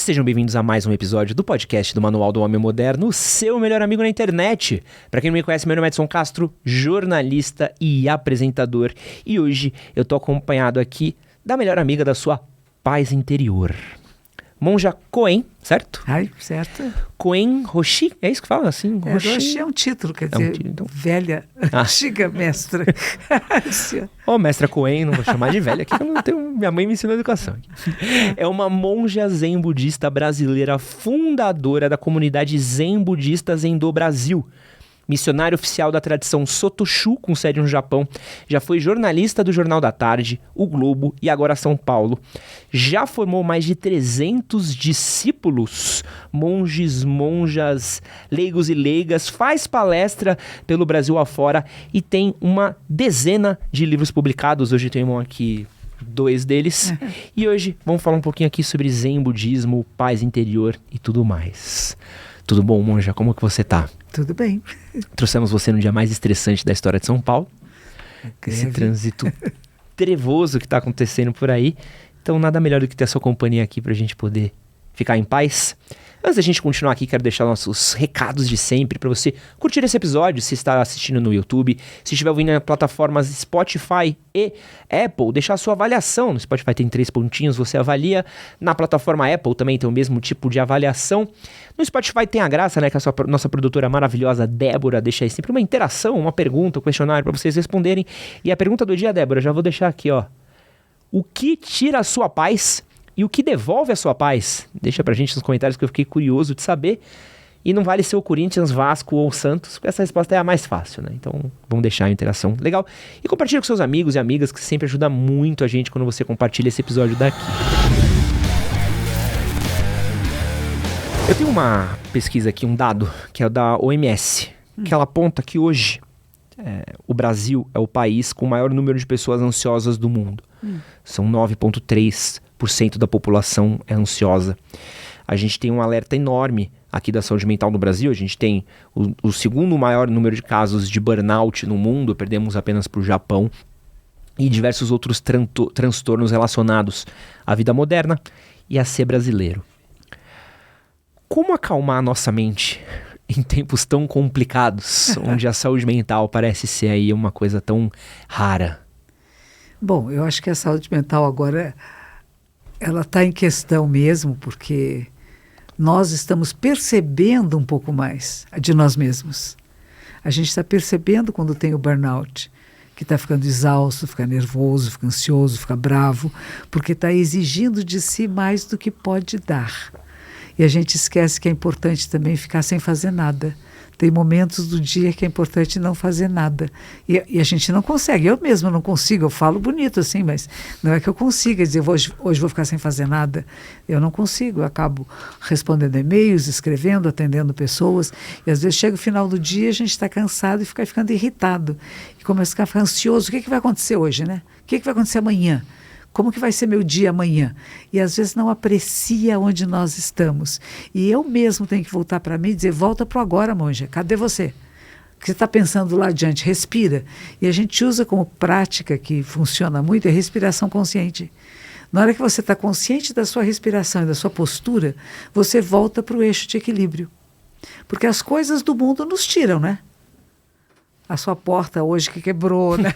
Sejam bem-vindos a mais um episódio do podcast do Manual do Homem Moderno, o seu melhor amigo na internet. Para quem não me conhece, meu nome é Edson Castro, jornalista e apresentador. E hoje eu tô acompanhado aqui da melhor amiga da sua paz interior, Monja Coen, certo? Ai, certo. Coen Roshi, é isso que fala assim? Roshi é um título, quer dizer, então... velha, antiga mestra. Mestra Coen, não vou chamar de velha aqui, eu não tenho, minha mãe me ensinou educação. É uma monja zen budista brasileira, fundadora da comunidade zen budista Zendô Brasil. Missionária oficial da tradição Sotoshu, com sede no Japão. Já foi jornalista do Jornal da Tarde, O Globo e agora São Paulo. Já formou mais de 300 discípulos, monges, monjas, leigos e leigas. Faz palestra pelo Brasil afora e tem uma dezena de livros publicados. Hoje temos aqui 2 deles. E hoje vamos falar um pouquinho aqui sobre zen, budismo, paz interior e tudo mais. Tudo bom, Monja? Como que você tá? Tudo bem. Trouxemos você no dia mais estressante da história de São Paulo. Esse trânsito trevoso que tá acontecendo por aí. Então nada melhor do que ter a sua companhia aqui pra gente poder ficar em paz. Antes da gente continuar aqui, quero deixar nossos recados de sempre para você curtir esse episódio, se está assistindo no YouTube, se estiver ouvindo nas plataformas Spotify e Apple, deixar a sua avaliação. No Spotify tem 3 pontinhos, você avalia. Na plataforma Apple também tem o mesmo tipo de avaliação. No Spotify tem a graça, né, que a nossa produtora maravilhosa, Débora, deixa aí sempre uma interação, uma pergunta, um questionário para vocês responderem. E a pergunta do dia, Débora, já vou deixar aqui, ó. O que tira a sua paz? E o que devolve a sua paz? Deixa pra gente nos comentários que eu fiquei curioso de saber. E não vale ser o Corinthians, Vasco ou Santos, porque essa resposta é a mais fácil, né? Então vamos deixar a interação legal. E compartilha com seus amigos e amigas, que sempre ajuda muito a gente quando você compartilha esse episódio daqui. Eu tenho uma pesquisa aqui, um dado, que é o da OMS, que ela aponta que hoje o Brasil é o país com o maior número de pessoas ansiosas do mundo. São 9,3% da população é ansiosa. A gente tem um alerta enorme aqui da saúde mental no Brasil. A gente tem o segundo maior número de casos de burnout no mundo, perdemos apenas para o Japão, e diversos outros transtornos relacionados à vida moderna e a ser brasileiro. Como acalmar a nossa mente em tempos tão complicados, onde a saúde mental parece ser aí uma coisa tão rara? Bom, eu acho que a saúde mental agora, ela está em questão mesmo, porque nós estamos percebendo um pouco mais de nós mesmos. A gente está percebendo quando tem o burnout, que está ficando exausto, fica nervoso, fica ansioso, fica bravo, porque está exigindo de si mais do que pode dar. E a gente esquece que é importante também ficar sem fazer nada. Tem momentos do dia que é importante não fazer nada. E a gente não consegue. Eu mesma não consigo. Eu falo bonito assim, mas não é que eu consiga dizer hoje vou ficar sem fazer nada. Eu não consigo. Eu acabo respondendo e-mails, escrevendo, atendendo pessoas. E às vezes chega o final do dia, a gente está cansado e fica ficando irritado. E começa a ficar ansioso. O que vai acontecer hoje, né? O que vai acontecer amanhã? Como que vai ser meu dia amanhã? E às vezes não aprecia onde nós estamos. E eu mesmo tenho que voltar para mim e dizer, volta para o agora, monja. Cadê você? O que você está pensando lá adiante? Respira. E a gente usa como prática, que funciona muito, é respiração consciente. Na hora que você está consciente da sua respiração e da sua postura, você volta para o eixo de equilíbrio. Porque as coisas do mundo nos tiram, né? A sua porta hoje que quebrou, né?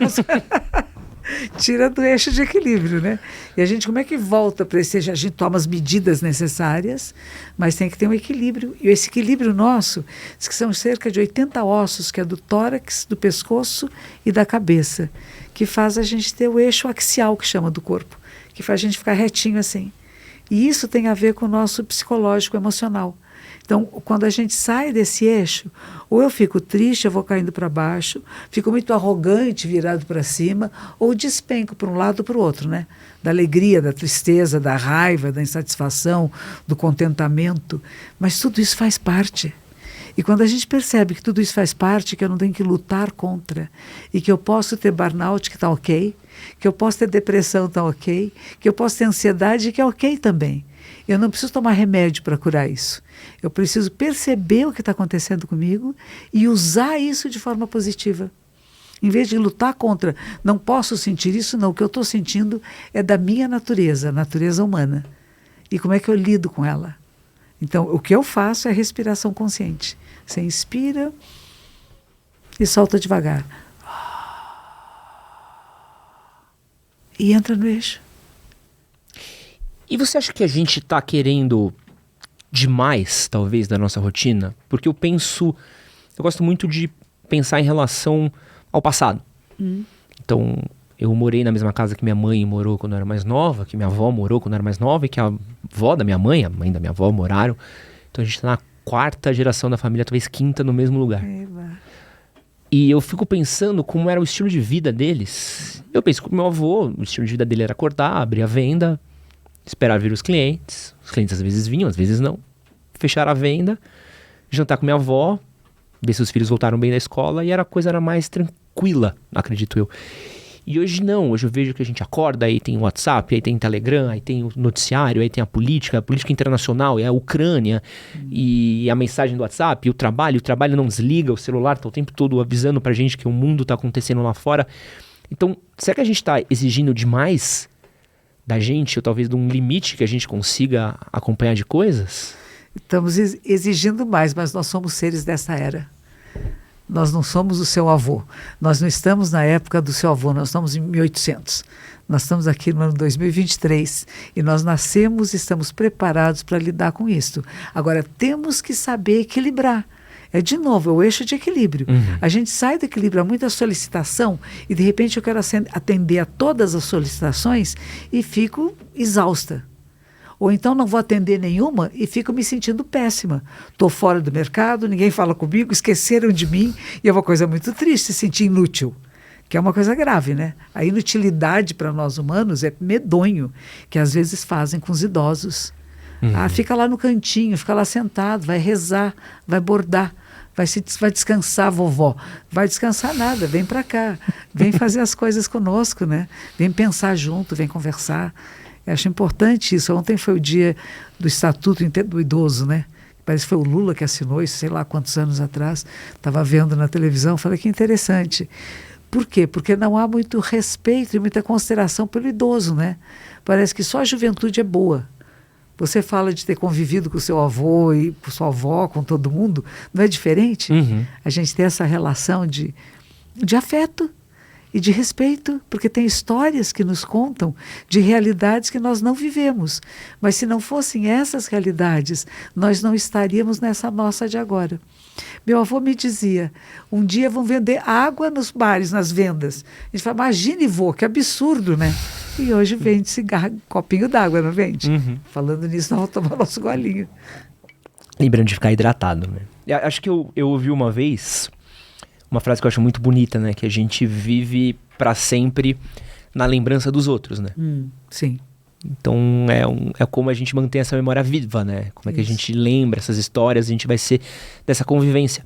Tira do eixo de equilíbrio, né? E a gente, como é que volta para esse eixo? A gente toma as medidas necessárias, mas tem que ter um equilíbrio. E esse equilíbrio nosso, que são cerca de 80 ossos, que é do tórax, do pescoço e da cabeça, que faz a gente ter o eixo axial, que chama, do corpo, que faz a gente ficar retinho assim. E isso tem a ver com o nosso psicológico emocional. Então, quando a gente sai desse eixo, ou eu fico triste, eu vou caindo para baixo, fico muito arrogante, virado para cima, ou despenco para um lado ou para o outro, né? Da alegria, da tristeza, da raiva, da insatisfação, do contentamento. Mas tudo isso faz parte. E quando a gente percebe que tudo isso faz parte, que eu não tenho que lutar contra, e que eu posso ter burnout, que está ok, que eu posso ter depressão, está ok, que eu posso ter ansiedade, que é ok também. Eu não preciso tomar remédio para curar isso. Eu preciso perceber o que está acontecendo comigo e usar isso de forma positiva. Em vez de lutar contra, não posso sentir isso, não. O que eu estou sentindo é da minha natureza, a natureza humana. E como é que eu lido com ela? Então, o que eu faço é respiração consciente. Você inspira e solta devagar. E entra no eixo. E você acha que a gente tá querendo demais, talvez, da nossa rotina? Porque eu gosto muito de pensar em relação ao passado. Então, eu morei na mesma casa que minha mãe morou quando eu era mais nova, que minha avó morou quando eu era mais nova, e que a avó da minha mãe, a mãe da minha avó moraram. Então a gente tá na 4ª geração da família, talvez 5ª no mesmo lugar. E eu fico pensando como era o estilo de vida deles. Eu penso que o meu avô, o estilo de vida dele era acordar, abrir a venda, esperar vir os clientes. Os clientes às vezes vinham, às vezes não. Fechar a venda, jantar com minha avó, ver se os filhos voltaram bem da escola, e a coisa era mais tranquila, acredito eu. E hoje não, hoje eu vejo que a gente acorda, aí tem o WhatsApp, aí tem o Telegram, aí tem o noticiário, aí tem a política internacional, é a Ucrânia, e a mensagem do WhatsApp, e o trabalho não desliga, o celular tá o tempo todo avisando pra gente que o mundo tá acontecendo lá fora. Então, será que a gente tá exigindo demais da gente, ou talvez de um limite que a gente consiga acompanhar de coisas? Estamos exigindo mais, mas nós somos seres dessa era. Nós não somos o seu avô. Nós não estamos na época do seu avô, nós estamos em 1800. Nós estamos aqui no ano 2023 e nós nascemos e estamos preparados para lidar com isso. Agora, temos que saber equilibrar. É, de novo, é o eixo de equilíbrio. A gente sai do equilíbrio, há muita solicitação e, de repente, eu quero atender a todas as solicitações e fico exausta. Ou então não vou atender nenhuma e fico me sentindo péssima. Estou fora do mercado, ninguém fala comigo, esqueceram de mim. E é uma coisa muito triste se sentir inútil, que é uma coisa grave, né? A inutilidade para nós humanos é medonho, que às vezes fazem com os idosos. Fica lá no cantinho, fica lá sentado, vai rezar, vai bordar, vai descansar, vovó. Vai descansar nada, vem para cá, vem fazer as coisas conosco, né? Vem pensar junto, vem conversar. Eu acho importante isso. Ontem foi o dia do Estatuto do Idoso, né? Parece que foi o Lula que assinou isso, sei lá quantos anos atrás. Estava vendo na televisão, falei que interessante. Por quê? Porque não há muito respeito e muita consideração pelo idoso, né? Parece que só a juventude é boa. Você fala de ter convivido com o seu avô e com sua avó, com todo mundo, não é diferente? A gente tem essa relação de afeto e de respeito, porque tem histórias que nos contam de realidades que nós não vivemos. Mas se não fossem essas realidades, nós não estaríamos nessa nossa de agora. Meu avô me dizia, um dia vão vender água nos bares, nas vendas. A gente fala, imagine, vô, que absurdo, né? E hoje vende cigarro, copinho d'água, não vende? Falando nisso, nós vamos tomar nosso golinho. Lembrando de ficar hidratado, né? Acho que eu ouvi uma vez uma frase que eu acho muito bonita, né? Que a gente vive para sempre na lembrança dos outros, né? Sim. Então é como a gente mantém essa memória viva, né? Como é que a gente lembra essas histórias, a gente vai ser dessa convivência.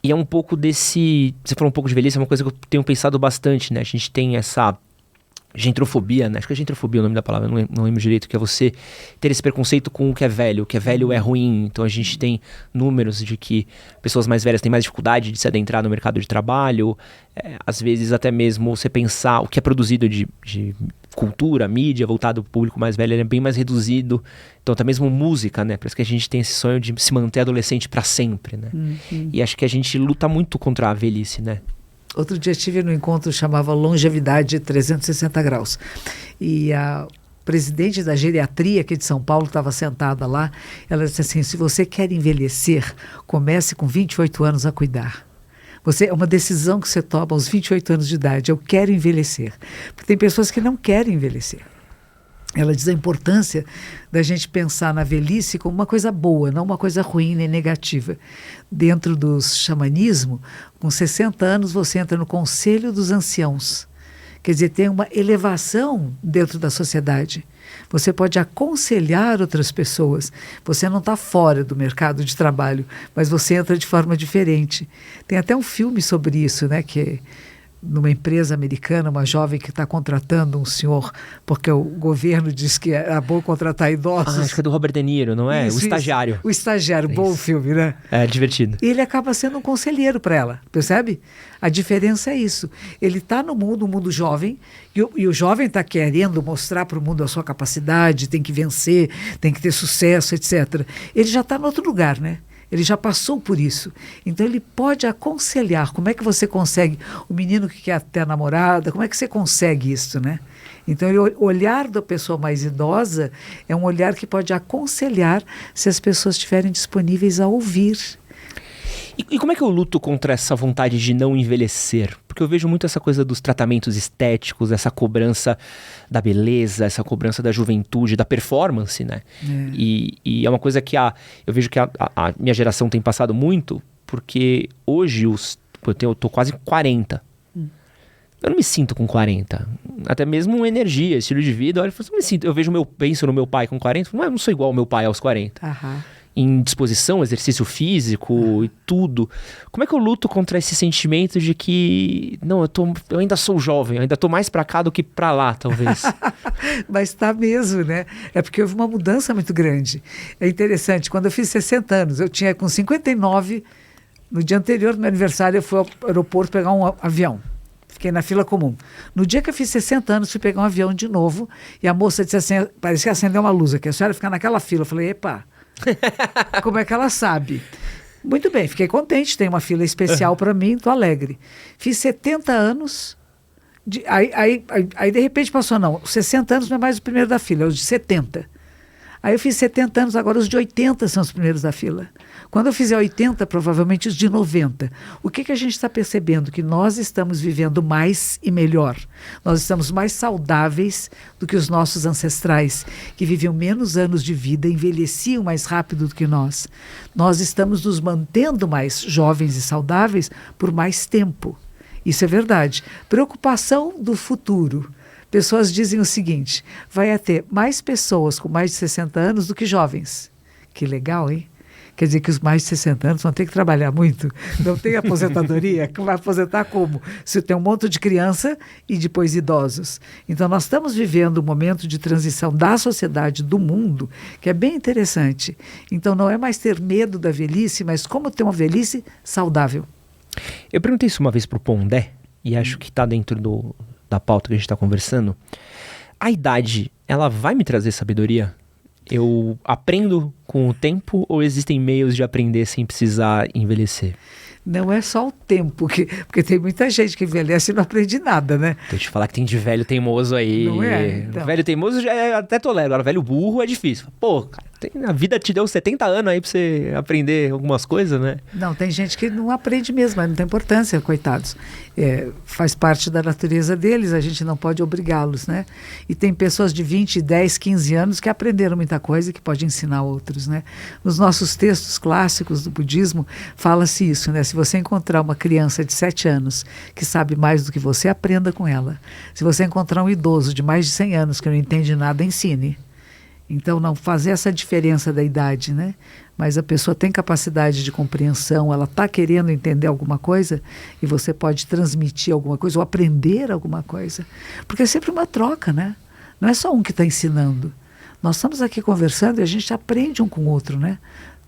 E é um pouco desse... Você falou um pouco de velhice, é uma coisa que eu tenho pensado bastante, né? A gente tem essa gentrofobia, né? Acho que é gentrofobia o nome da palavra, não lembro direito, que é você ter esse preconceito com o que é velho é ruim. Então a gente tem números de que pessoas mais velhas têm mais dificuldade de se adentrar no mercado de trabalho, às vezes até mesmo você pensar o que é produzido de cultura, mídia, voltado para o público mais velho, ele é bem mais reduzido. Então até mesmo música, né? Parece que a gente tem esse sonho de se manter adolescente para sempre, né? E acho que a gente luta muito contra a velhice, né? Outro dia estive num encontro que chamava Longevidade 360 Graus. E a presidente da geriatria aqui de São Paulo estava sentada lá. Ela disse assim, se você quer envelhecer, comece com 28 anos a cuidar. É uma decisão que você toma aos 28 anos de idade. Eu quero envelhecer. Porque tem pessoas que não querem envelhecer. Ela diz a importância da gente pensar na velhice como uma coisa boa, não uma coisa ruim nem negativa. Dentro do xamanismo, com 60 anos você entra no Conselho dos Anciãos. Quer dizer, tem uma elevação dentro da sociedade. Você pode aconselhar outras pessoas. Você não está fora do mercado de trabalho, mas você entra de forma diferente. Tem até um filme sobre isso, né, que numa empresa americana, uma jovem que está contratando um senhor, porque o governo diz que era bom contratar idosos. Acho que é do Robert De Niro, não é? O Estagiário. Isso. O Estagiário, bom filme, né? É divertido. E ele acaba sendo um conselheiro para ela, percebe? A diferença é isso. Ele está no mundo, um mundo jovem, e o jovem está querendo mostrar para o mundo a sua capacidade, tem que vencer, tem que ter sucesso, etc. Ele já está em outro lugar, né? Ele já passou por isso. Então ele pode aconselhar. Como é que você consegue? O menino que quer ter a namorada, como é que você consegue isso, né? Então o olhar da pessoa mais idosa é um olhar que pode aconselhar se as pessoas estiverem disponíveis a ouvir. E como é que eu luto contra essa vontade de não envelhecer? Porque eu vejo muito essa coisa dos tratamentos estéticos, essa cobrança da beleza, essa cobrança da juventude, da performance, né? É. E é uma coisa que eu vejo que a minha geração tem passado muito, porque hoje eu tô quase 40. Eu não me sinto com 40. Até mesmo energia, estilo de vida. Olha, eu me sinto. Penso no meu pai com 40, eu não sou igual ao meu pai aos 40. Aham. Em disposição, exercício físico e tudo. Como é que eu luto contra esse sentimento de que não, eu ainda sou jovem, eu ainda tô mais pra cá do que pra lá, talvez? Mas está mesmo, né? É porque houve uma mudança muito grande. É interessante, quando eu fiz 60 anos, eu tinha com 59, no dia anterior do meu aniversário, eu fui ao aeroporto pegar um avião. Fiquei na fila comum. No dia que eu fiz 60 anos, fui pegar um avião de novo, e a moça disse assim, parecia que acendeu uma luz aqui, a senhora ficar naquela fila. Eu falei, epa, como é que ela sabe? Muito bem, fiquei contente, tem uma fila especial para mim, estou alegre. Fiz 70 anos, aí de repente passou, não, os 60 anos não é mais o primeiro da fila, é os de 70. Aí eu fiz 70 anos, agora os de 80 são os primeiros da fila. Quando eu fizer 80, provavelmente os de 90. O que a gente está percebendo? Que nós estamos vivendo mais e melhor. Nós estamos mais saudáveis do que os nossos ancestrais, que viviam menos anos de vida, envelheciam mais rápido do que nós. Nós estamos nos mantendo mais jovens e saudáveis por mais tempo. Isso é verdade. Preocupação do futuro. Pessoas dizem o seguinte, vai ter mais pessoas com mais de 60 anos do que jovens. Que legal, hein? Quer dizer que os mais de 60 anos vão ter que trabalhar muito, não tem aposentadoria, vai aposentar como? Se tem um monte de criança e depois idosos. Então nós estamos vivendo um momento de transição da sociedade, do mundo, que é bem interessante. Então não é mais ter medo da velhice, mas como ter uma velhice saudável. Eu perguntei isso uma vez pro Pondé, e acho que está dentro da pauta que a gente está conversando. A idade, ela vai me trazer sabedoria? Eu aprendo com o tempo ou existem meios de aprender sem precisar envelhecer? Não é só o tempo, porque tem muita gente que envelhece e não aprende nada, né? Deixa eu te falar que tem de velho teimoso aí. Não é? Então. Velho teimoso já até tolero, agora velho burro é difícil. Pô, cara, a vida te deu 70 anos aí pra você aprender algumas coisas, né? Não, tem gente que não aprende mesmo, mas não tem importância, coitados. Faz parte da natureza deles, a gente não pode obrigá-los, né? E tem pessoas de 20, 10, 15 anos que aprenderam muita coisa e que podem ensinar outros, né? Nos nossos textos clássicos do budismo, fala-se isso, né? Se você encontrar uma criança de 7 anos que sabe mais do que você, aprenda com ela. Se você encontrar um idoso de mais de 100 anos que não entende nada, ensine. Então, não fazer essa diferença da idade, né? Mas a pessoa tem capacidade de compreensão, ela está querendo entender alguma coisa e você pode transmitir alguma coisa ou aprender alguma coisa. Porque é sempre uma troca, né? Não é só um que está ensinando. Nós estamos aqui conversando e a gente aprende um com o outro, né?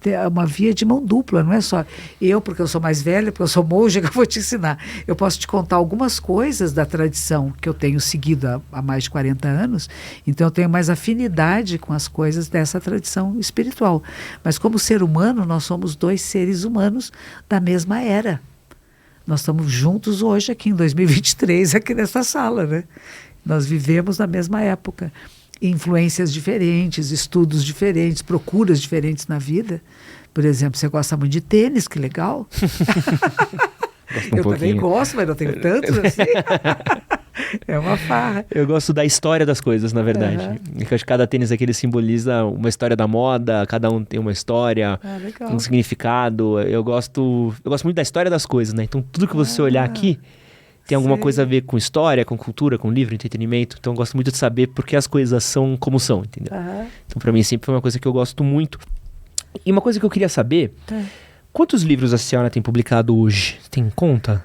É uma via de mão dupla, não é só eu, porque eu sou mais velha, porque eu sou monja, que eu vou te ensinar. Eu posso te contar algumas coisas da tradição que eu tenho seguido há mais de 40 anos, então eu tenho mais afinidade com as coisas dessa tradição espiritual. Mas como ser humano, nós somos dois seres humanos da mesma era. Nós estamos juntos hoje aqui em 2023, aqui nessa sala, né? Nós vivemos na mesma época. Influências diferentes, estudos diferentes, procuras diferentes na vida. Por exemplo, você gosta muito de tênis, que legal. Eu também gosto, mas não tenho tantos assim. É uma farra. Eu gosto da história das coisas, na verdade. Eu acho que cada tênis aqui ele simboliza uma história da moda, cada um tem uma história, um significado. Eu gosto muito da história das coisas, né? Então tudo que você olhar aqui tem alguma coisa a ver com história, com cultura, com livro, entretenimento. Então eu gosto muito de saber por que as coisas são como são, entendeu? Então pra mim sempre foi uma coisa que eu gosto muito. E uma coisa que eu queria saber, quantos livros a senhora tem publicado hoje? Tem conta?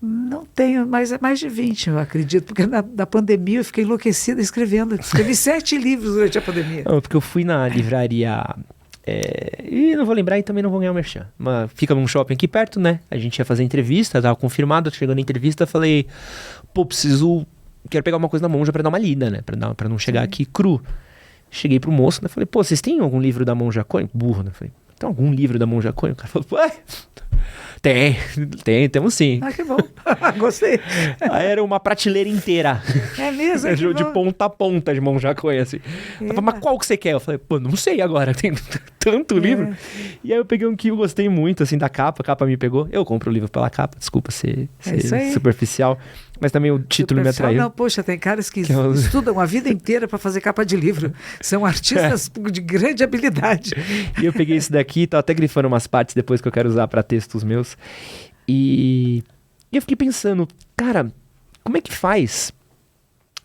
Não tenho, mas é mais de 20, eu acredito, porque na pandemia eu fiquei enlouquecida escrevendo. Escrevi 7 livros durante a pandemia. Não, porque eu fui na livraria... e não vou lembrar e também não vou ganhar o merchan. Mas fica num shopping aqui perto, né? A gente ia fazer entrevista, tava confirmado. Chegando na entrevista, falei... Pô, quero pegar uma coisa na Monja pra dar uma lida, né? Pra não chegar aqui cru. Cheguei pro moço, né? Falei, pô, vocês têm algum livro da Monja Coen? Burro, né? Falei, tem algum livro da Monja Coen? O cara falou, ué... Temos sim. Ah, que bom. Gostei. Aí era uma prateleira inteira. É mesmo? De ponta a ponta de Monja Coen, assim. Eu falei, mas qual que você quer? Eu falei, pô, não sei agora, tem tanto livro. E aí eu peguei um que eu gostei muito, assim, da capa, a capa me pegou. Eu compro o livro pela capa, desculpa ser superficial. Mas também o título me atraiu. Não, poxa, tem caras que estudam a vida inteira para fazer capa de livro. São artistas de grande habilidade. E eu peguei esse daqui, tô até grifando umas partes depois que eu quero usar para textos meus. E eu fiquei pensando, cara, como é que faz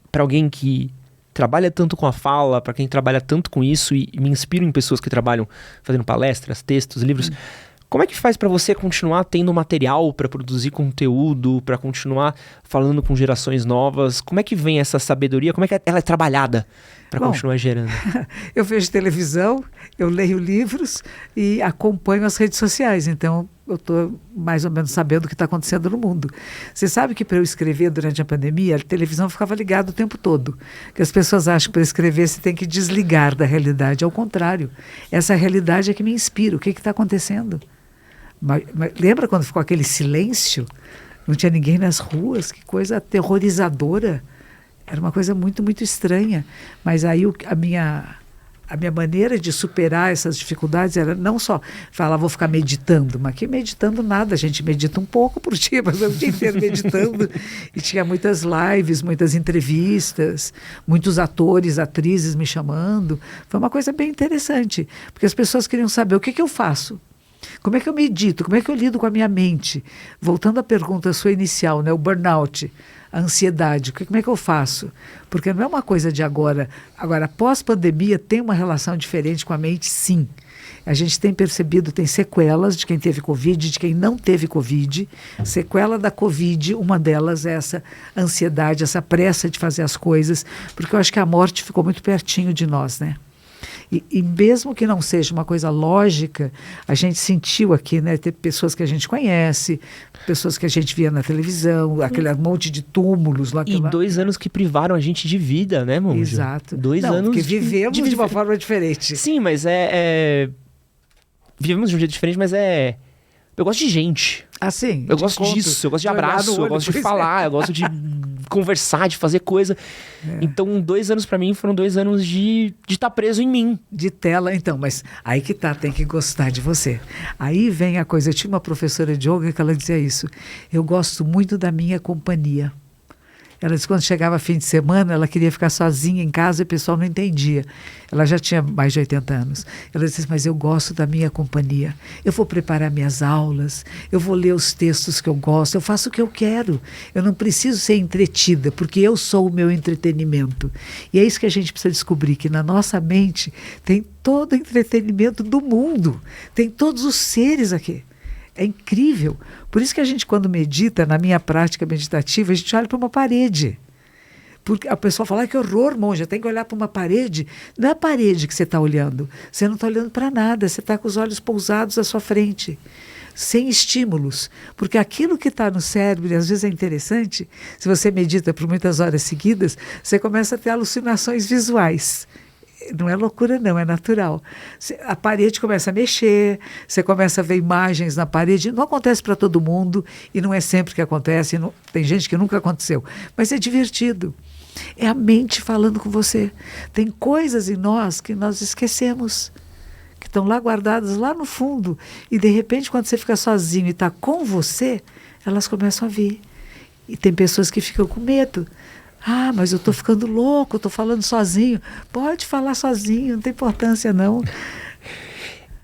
para alguém que trabalha tanto com a fala, para quem trabalha tanto com isso e me inspiro em pessoas que trabalham fazendo palestras, textos, livros... Como é que faz para você continuar tendo material para produzir conteúdo, para continuar falando com gerações novas? Como é que vem essa sabedoria? Como é que ela é trabalhada para continuar gerando? Eu vejo televisão, eu leio livros e acompanho as redes sociais. Então, eu estou mais ou menos sabendo o que está acontecendo no mundo. Você sabe que para eu escrever durante a pandemia, a televisão ficava ligada o tempo todo. Que as pessoas acham que para escrever você tem que desligar da realidade. Ao contrário, essa realidade é que me inspira. O que está acontecendo? Mas lembra quando ficou aquele silêncio? Não tinha ninguém nas ruas, que coisa aterrorizadora. Era uma coisa muito, muito estranha. Mas aí a minha maneira de superar essas dificuldades era não só falar, vou ficar meditando, mas que meditando nada, a gente medita um pouco por dia, mas eu o dia inteiro meditando. E tinha muitas lives, muitas entrevistas, muitos atores, atrizes me chamando. Foi uma coisa bem interessante, porque as pessoas queriam saber o que eu faço. Como é que eu medito? Como é que eu lido com a minha mente? Voltando à pergunta sua inicial, né? O burnout, a ansiedade, como é que eu faço? Porque não é uma coisa de agora. Agora, pós-pandemia, tem uma relação diferente com a mente, sim. A gente tem percebido, tem sequelas de quem teve Covid, de quem não teve Covid. Sequela da Covid, uma delas é essa ansiedade, essa pressa de fazer as coisas, porque eu acho que a morte ficou muito pertinho de nós, né? E mesmo que não seja uma coisa lógica, a gente sentiu aqui, né? Ter pessoas que a gente conhece, pessoas que a gente via na televisão, aquele monte de túmulos lá. E 2 anos que privaram a gente de vida, né, Monja? Exato. 2 anos porque vivemos de uma forma diferente. Sim, mas vivemos de um jeito diferente, mas eu gosto de gente. Assim. Eu gosto disso, eu gosto de abraço, eu gosto de falar, eu gosto de conversar, de fazer coisa. Então, 2 anos pra mim foram 2 anos de estar preso em mim. De tela, então, mas aí que tá, tem que gostar de você. Aí vem a coisa, eu tinha uma professora de yoga que ela dizia isso, eu gosto muito da minha companhia. Ela disse que quando chegava fim de semana, ela queria ficar sozinha em casa e o pessoal não entendia. Ela já tinha mais de 80 anos. Ela disse, mas eu gosto da minha companhia. Eu vou preparar minhas aulas, eu vou ler os textos que eu gosto, eu faço o que eu quero. Eu não preciso ser entretida, porque eu sou o meu entretenimento. E é isso que a gente precisa descobrir, que na nossa mente tem todo o entretenimento do mundo. Tem todos os seres aqui. É incrível. Por isso que a gente, quando medita, na minha prática meditativa, a gente olha para uma parede. Porque a pessoa fala, que horror, monja, tem que olhar para uma parede. Não é a parede que você está olhando. Você não está olhando para nada, você está com os olhos pousados à sua frente, sem estímulos. Porque aquilo que está no cérebro, e às vezes é interessante, se você medita por muitas horas seguidas, você começa a ter alucinações visuais. Não é loucura, não, é natural. A parede começa a mexer, você começa a ver imagens na parede. Não acontece para todo mundo e não é sempre que acontece. Não, tem gente que nunca aconteceu, mas é divertido. É a mente falando com você. Tem coisas em nós que nós esquecemos, que estão lá guardadas lá no fundo. E de repente, quando você fica sozinho e está com você, elas começam a vir. E tem pessoas que ficam com medo. Ah, mas eu estou ficando louco, estou falando sozinho. Pode falar sozinho, não tem importância não.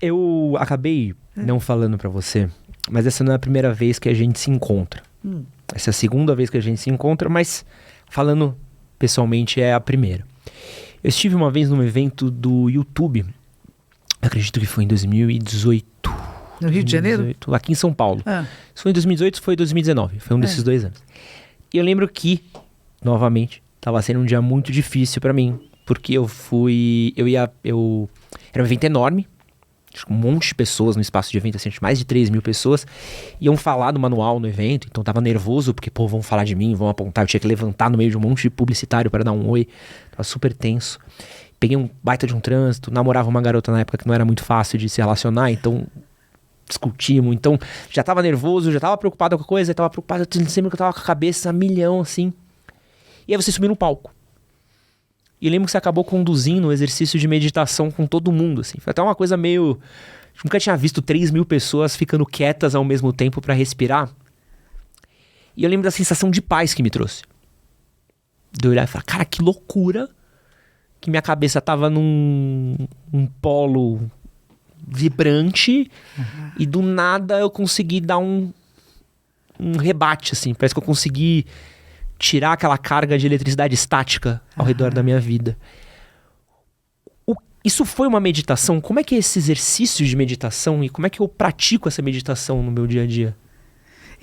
Eu acabei não falando para você, mas essa não é a primeira vez que a gente se encontra. Essa é a segunda vez que a gente se encontra, mas falando pessoalmente é a primeira. Eu estive uma vez num evento do YouTube, acredito que foi em 2018, No Rio de Janeiro? 2018, aqui em São Paulo. Ah. Isso foi em 2018, foi em 2019. Foi um desses 2 anos. E eu lembro que, novamente, tava sendo um dia muito difícil pra mim. Porque era um evento enorme. Acho que um monte de pessoas no espaço de evento, assim, mais de 3 mil pessoas. Iam falar do manual no evento, então tava nervoso, porque, pô, vão falar de mim, vão apontar. Eu tinha que levantar no meio de um monte de publicitário para dar um oi. Tava super tenso. Peguei um baita de um trânsito, namorava uma garota na época que não era muito fácil de se relacionar, então discutimos. Então já tava nervoso, já tava preocupado com a coisa, tava preocupado, eu sempre que eu tava com a cabeça a milhão, assim. E aí você subiu no palco. E lembro que você acabou conduzindo um exercício de meditação com todo mundo, assim. Foi até uma coisa meio... Nunca tinha visto 3 mil pessoas ficando quietas ao mesmo tempo pra respirar. E eu lembro da sensação de paz que me trouxe. De eu olhar e falar, cara, que loucura que minha cabeça tava num polo vibrante e do nada eu consegui dar um rebate, assim. Parece que eu consegui tirar aquela carga de eletricidade estática ao redor da minha vida. Isso foi uma meditação? Como é que é esse exercício de meditação e como é que eu pratico essa meditação no meu dia a dia?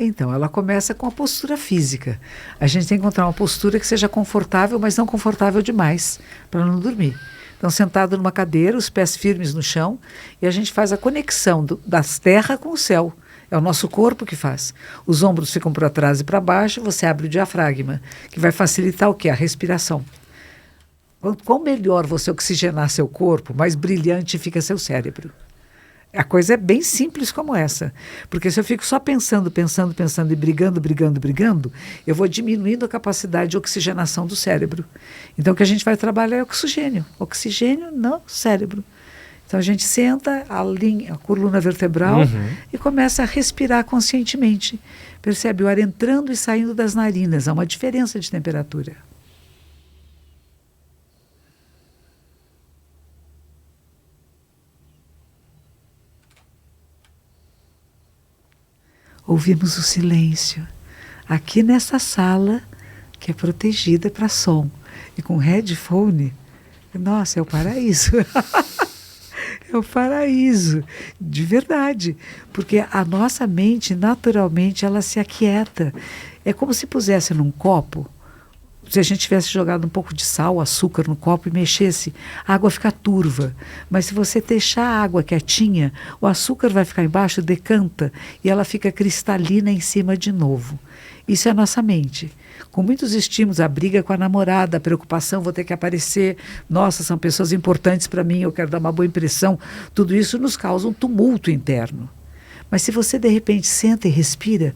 Então, ela começa com a postura física. A gente tem que encontrar uma postura que seja confortável, mas não confortável demais, para não dormir. Então, sentado numa cadeira, os pés firmes no chão, e a gente faz a conexão das terra com o céu. É o nosso corpo que faz. Os ombros ficam para trás e para baixo, você abre o diafragma, que vai facilitar o quê? A respiração. Quanto melhor você oxigenar seu corpo, mais brilhante fica seu cérebro. A coisa é bem simples como essa. Porque se eu fico só pensando e brigando, eu vou diminuindo a capacidade de oxigenação do cérebro. Então o que a gente vai trabalhar é oxigênio. Oxigênio no cérebro. Então a gente senta, alinha a coluna vertebral e começa a respirar conscientemente. Percebe o ar entrando e saindo das narinas. Há uma diferença de temperatura. Ouvimos o silêncio. Aqui nessa sala, que é protegida para som. E com headphone, nossa, é o paraíso. É o paraíso, de verdade. Porque a nossa mente, naturalmente, ela se aquieta. É como se pusesse num copo, se a gente tivesse jogado um pouco de sal, açúcar no copo e mexesse, a água fica turva. Mas se você deixar a água quietinha, o açúcar vai ficar embaixo, decanta, e ela fica cristalina em cima de novo. Isso é a nossa mente. Com muitos estímulos, a briga com a namorada, a preocupação, vou ter que aparecer, nossa, são pessoas importantes para mim, eu quero dar uma boa impressão. Tudo isso nos causa um tumulto interno. Mas se você, de repente, senta e respira,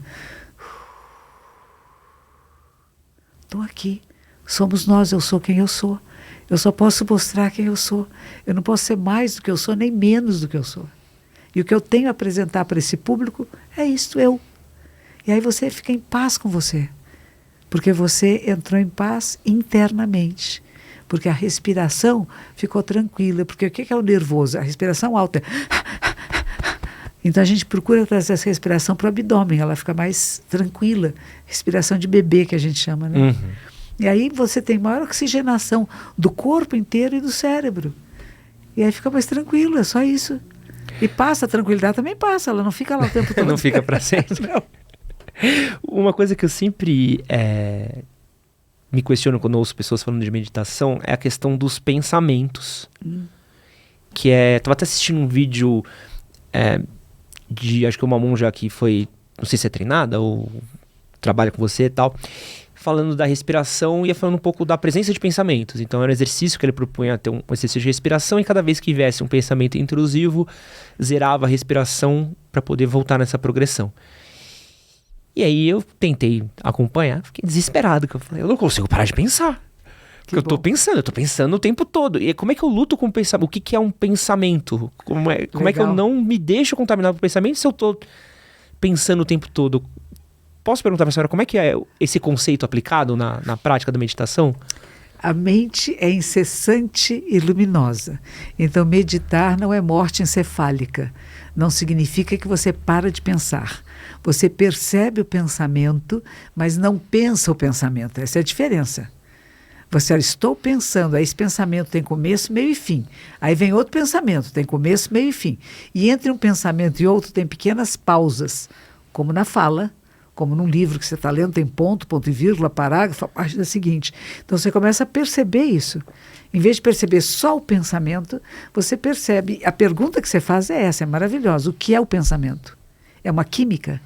estou aqui, somos nós, eu sou quem eu sou. Eu só posso mostrar quem eu sou. Eu não posso ser mais do que eu sou, nem menos do que eu sou. E o que eu tenho a apresentar para esse público é isto, eu. E aí você fica em paz com você. Porque você entrou em paz internamente. Porque a respiração ficou tranquila. Porque o que é o nervoso? A respiração alta. Então a gente procura trazer essa respiração para o abdômen. Ela fica mais tranquila. Respiração de bebê, que a gente chama, né? E aí você tem maior oxigenação do corpo inteiro e do cérebro. E aí fica mais tranquilo, é só isso. E passa, a tranquilidade também passa. Ela não fica lá o tempo todo. Não fica para sempre. Não. Uma coisa que eu sempre me questiono quando ouço pessoas falando de meditação é a questão dos pensamentos. Que estava até assistindo um vídeo de, acho que uma monja que foi, não sei se é treinada ou trabalha com você e tal, falando da respiração e ia falando um pouco da presença de pensamentos. Então era um exercício que ele propunha ter um exercício de respiração e cada vez que viesse um pensamento intrusivo, zerava a respiração para poder voltar nessa progressão. E aí eu tentei acompanhar, fiquei desesperado, que eu falei, eu não consigo parar de pensar. Porque eu tô pensando o tempo todo. E como é que eu luto com o pensamento? O que é um pensamento? Como é que eu não me deixo contaminar por pensamento se eu tô pensando o tempo todo? Posso perguntar para a senhora como é que é esse conceito aplicado na prática da meditação? A mente é incessante e luminosa. Então meditar não é morte encefálica. Não significa que você para de pensar. Você percebe o pensamento, mas não pensa o pensamento. Essa é a diferença. Você, estou pensando, aí esse pensamento tem começo, meio e fim. Aí vem outro pensamento, tem começo, meio e fim. E entre um pensamento e outro tem pequenas pausas, como na fala, como num livro que você está lendo, tem ponto, ponto e vírgula, parágrafo, a página seguinte. Então você começa a perceber isso. Em vez de perceber só o pensamento, você percebe, a pergunta que você faz é essa, é maravilhosa. O que é o pensamento? É uma química?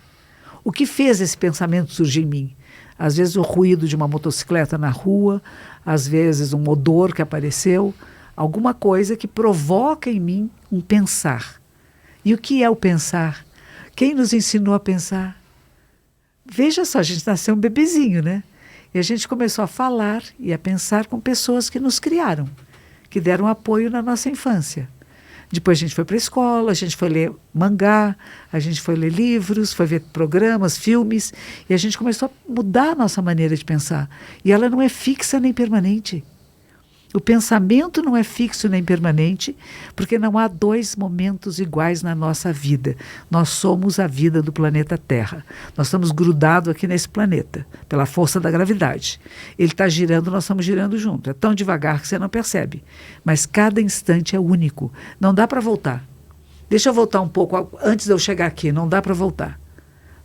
O que fez esse pensamento surgir em mim? Às vezes o ruído de uma motocicleta na rua, às vezes um odor que apareceu, alguma coisa que provoca em mim um pensar. E o que é o pensar? Quem nos ensinou a pensar? Veja só, a gente nasceu um bebezinho, né? E a gente começou a falar e a pensar com pessoas que nos criaram, que deram apoio na nossa infância. Depois a gente foi para a escola, a gente foi ler mangá, a gente foi ler livros, foi ver programas, filmes, e a gente começou a mudar a nossa maneira de pensar. E ela não é fixa nem permanente. O pensamento não é fixo nem permanente, porque não há dois momentos iguais na nossa vida. Nós somos a vida do planeta Terra. Nós estamos grudados aqui nesse planeta, pela força da gravidade. Ele está girando, nós estamos girando junto. É tão devagar que você não percebe. Mas cada instante é único. Não dá para voltar. Deixa eu voltar um pouco antes de eu chegar aqui. Não dá para voltar.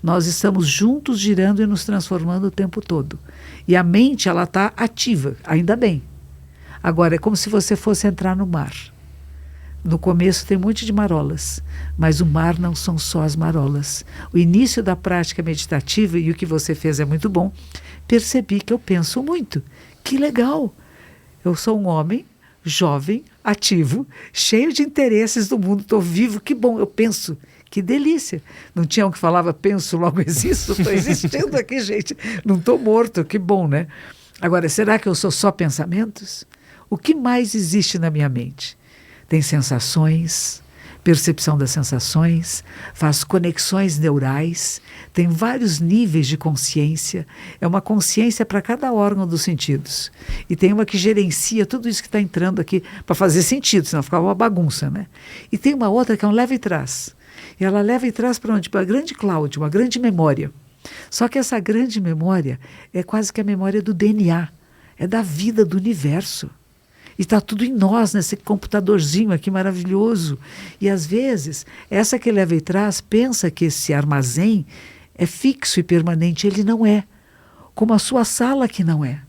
Nós estamos juntos girando e nos transformando o tempo todo. E a mente, ela está ativa, ainda bem. Agora, é como se você fosse entrar no mar. No começo tem um monte de marolas, mas o mar não são só as marolas. O início da prática meditativa, e o que você fez é muito bom, percebi que eu penso muito. Que legal! Eu sou um homem jovem, ativo, cheio de interesses do mundo, estou vivo, que bom, eu penso. Que delícia! Não tinha um que falava, penso, logo existo, estou existindo aqui, gente. Não estou morto, que bom, né? Agora, será que eu sou só pensamentos? O que mais existe na minha mente? Tem sensações, percepção das sensações, faz conexões neurais, tem vários níveis de consciência, é uma consciência para cada órgão dos sentidos. E tem uma que gerencia tudo isso que está entrando aqui para fazer sentido, senão ficava uma bagunça, né? E tem uma outra que é um leva e traz. E ela leva e traz para onde? Para a grande cloud, uma grande memória. Só que essa grande memória é quase que a memória do DNA, é da vida do universo. E está tudo em nós, nesse computadorzinho aqui maravilhoso. E às vezes, essa que leva e traz pensa que esse armazém é fixo e permanente. Ele não é. Como a sua sala que não é.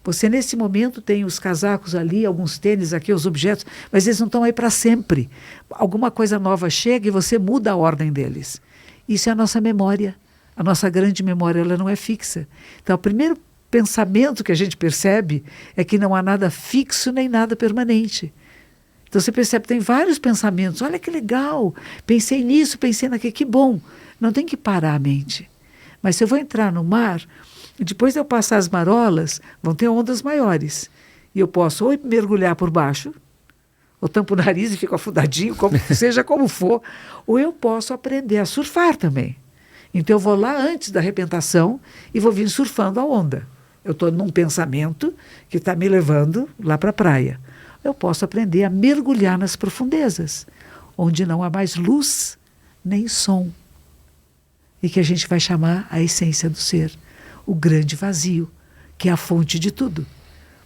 Você nesse momento tem os casacos ali, alguns tênis aqui, os objetos, mas eles não estão aí para sempre. Alguma coisa nova chega e você muda a ordem deles. Isso é a nossa memória. A nossa grande memória, ela não é fixa. Então, o primeiro pensamento que a gente percebe é que não há nada fixo nem nada permanente. Então você percebe, tem vários pensamentos. Olha que legal, pensei nisso, pensei naquilo, que bom. Não tem que parar a mente. Mas se eu vou entrar no mar, depois de eu passar as marolas, vão ter ondas maiores. E eu posso ou mergulhar por baixo, ou tampo o nariz e fico afundadinho, seja como for, ou eu posso aprender a surfar também. Então eu vou lá antes da arrebentação e vou vir surfando a onda. Eu estou num pensamento que está me levando lá para a praia. Eu posso aprender a mergulhar nas profundezas, onde não há mais luz nem som. E que a gente vai chamar a essência do ser, o grande vazio, que é a fonte de tudo.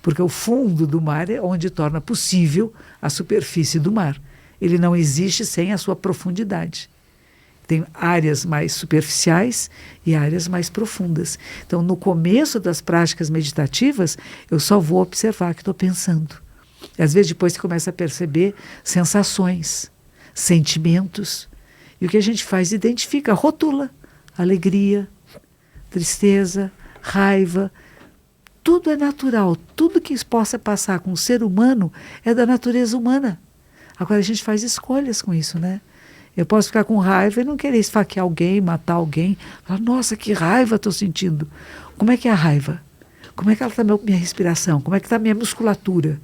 Porque o fundo do mar é onde torna possível a superfície do mar. Ele não existe sem a sua profundidade. Tem áreas mais superficiais e áreas mais profundas. Então, no começo das práticas meditativas, eu só vou observar que estou pensando. E, às vezes, depois você começa a perceber sensações, sentimentos. E o que a gente faz? Identifica, rotula. Alegria, tristeza, raiva. Tudo é natural. Tudo que possa passar com o ser humano é da natureza humana. Agora, a gente faz escolhas com isso, né? Eu posso ficar com raiva e não querer esfaquear alguém, matar alguém. Falar, nossa, que raiva estou sentindo. Como é que é a raiva? Como é que ela está minha respiração? Como é que está a minha musculatura?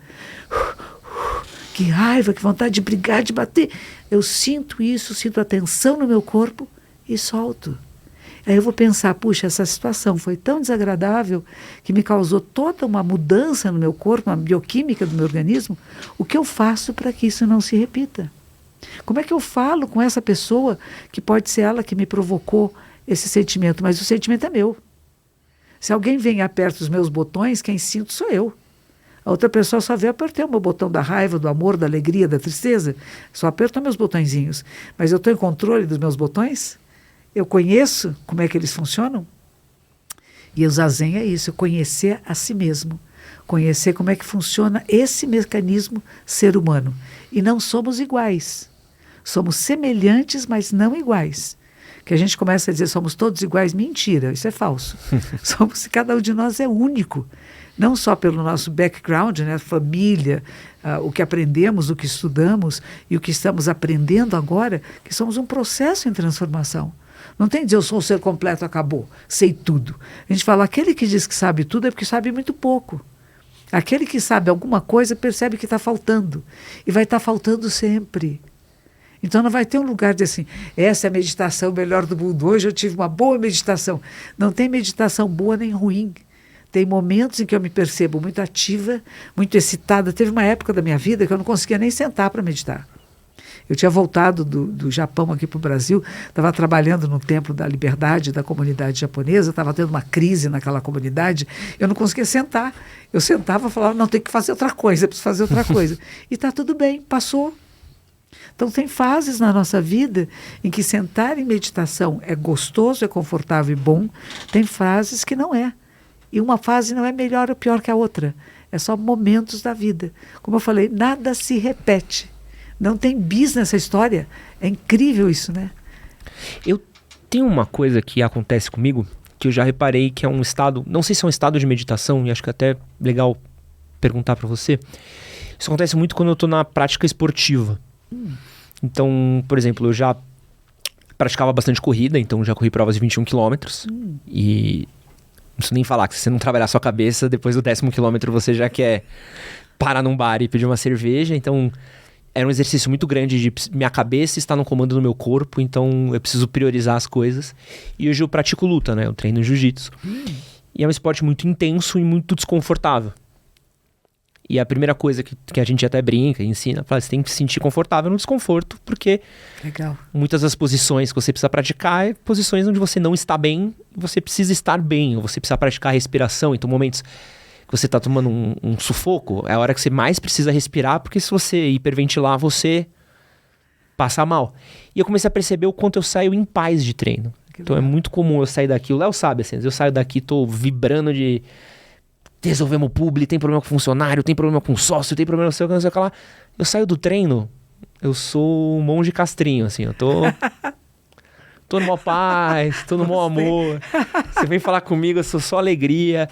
Que raiva, que vontade de brigar, de bater. Eu sinto isso, sinto a tensão no meu corpo e solto. Aí eu vou pensar, puxa, essa situação foi tão desagradável que me causou toda uma mudança no meu corpo, uma bioquímica do meu organismo. O que eu faço para que isso não se repita? Como é que eu falo com essa pessoa que pode ser ela que me provocou esse sentimento, mas o sentimento é meu. Se alguém vem e aperta os meus botões, quem sinto sou eu. A outra pessoa só vê, apertei o meu botão da raiva, do amor, da alegria, da tristeza. Só aperto meus botõezinhos. Mas eu estou em controle dos meus botões? Eu conheço como é que eles funcionam? E o Zazen é isso, conhecer a si mesmo. Conhecer como é que funciona esse mecanismo ser humano. E não somos iguais. Somos semelhantes, mas não iguais. Que a gente começa a dizer somos todos iguais, mentira, isso é falso. Cada um de nós é único. Não só pelo nosso background, né, família, o que aprendemos, o que estudamos e o que estamos aprendendo agora, que somos um processo em transformação. Não tem dizer eu sou um ser completo, acabou, sei tudo. A gente fala, aquele que diz que sabe tudo é porque sabe muito pouco. Aquele que sabe alguma coisa percebe que está faltando. E vai estar faltando sempre. Então não vai ter um lugar de assim, essa é a meditação melhor do mundo. Hoje eu tive uma boa meditação. Não tem meditação boa nem ruim. Tem momentos em que eu me percebo muito ativa, muito excitada. Teve uma época da minha vida que eu não conseguia nem sentar para meditar. Eu tinha voltado do Japão aqui para o Brasil, estava trabalhando no Templo da Liberdade da comunidade japonesa, estava tendo uma crise naquela comunidade, eu não conseguia sentar. Eu sentava e falava, não, tem que fazer outra coisa, preciso fazer outra coisa. E está tudo bem, passou. Então tem fases na nossa vida em que sentar em meditação é gostoso, é confortável e bom, tem fases que não é. E uma fase não é melhor ou pior que a outra, é só momentos da vida. Como eu falei, nada se repete. Não tem bis nessa história. É incrível isso, né? Eu tenho uma coisa que acontece comigo, que eu já reparei que é um estado, não sei se é um estado de meditação, e acho que é até legal perguntar para você. Isso acontece muito quando eu tô na prática esportiva. Então, por exemplo, eu já praticava bastante corrida, então já corri provas de 21 quilômetros. E não preciso nem falar que se você não trabalhar a sua cabeça, depois do 10º quilômetro você já quer parar num bar e pedir uma cerveja. Então, era um exercício muito grande de minha cabeça estar no comando do meu corpo, então eu preciso priorizar as coisas. E hoje eu pratico luta, né? Eu treino jiu-jitsu. E é um esporte muito intenso e muito desconfortável. E a primeira coisa que a gente até brinca e ensina, fala, você tem que se sentir confortável no desconforto, porque Legal. Muitas das posições que você precisa praticar é posições onde você não está bem, você precisa estar bem, ou você precisa praticar a respiração. Então, momentos que você está tomando um sufoco, é a hora que você mais precisa respirar, porque se você hiperventilar, você passa mal. E eu comecei a perceber o quanto eu saio em paz de treino. Então é muito comum eu sair daqui, o Léo sabe, assim, eu saio daqui, tô vibrando de resolvemos o publi, tem problema com funcionário, tem problema com sócio, tem problema com não sei o que lá. Eu saio do treino, eu sou um monge castrinho, assim, eu tô no maior paz, tô no maior amor. Você vem falar comigo, eu sou só alegria.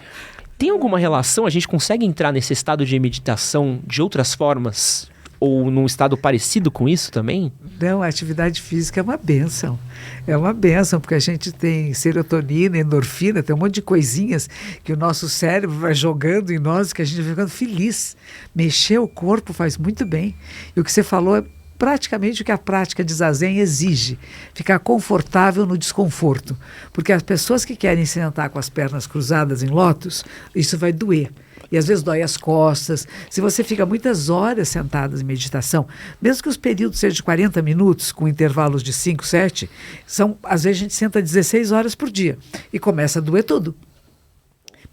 Tem alguma relação? A gente consegue entrar nesse estado de meditação de outras formas? Ou num estado parecido com isso também? Não, a atividade física é uma bênção. É uma bênção, porque a gente tem serotonina, endorfina, tem um monte de coisinhas que o nosso cérebro vai jogando em nós, que a gente vai ficando feliz. Mexer o corpo faz muito bem. E o que você falou é praticamente o que a prática de Zazen exige. Ficar confortável no desconforto. Porque as pessoas que querem sentar com as pernas cruzadas em lótus, isso vai doer. E às vezes dói as costas. Se você fica muitas horas sentadas em meditação, mesmo que os períodos sejam de 40 minutos, com intervalos de 5, 7, às vezes a gente senta 16 horas por dia e começa a doer tudo.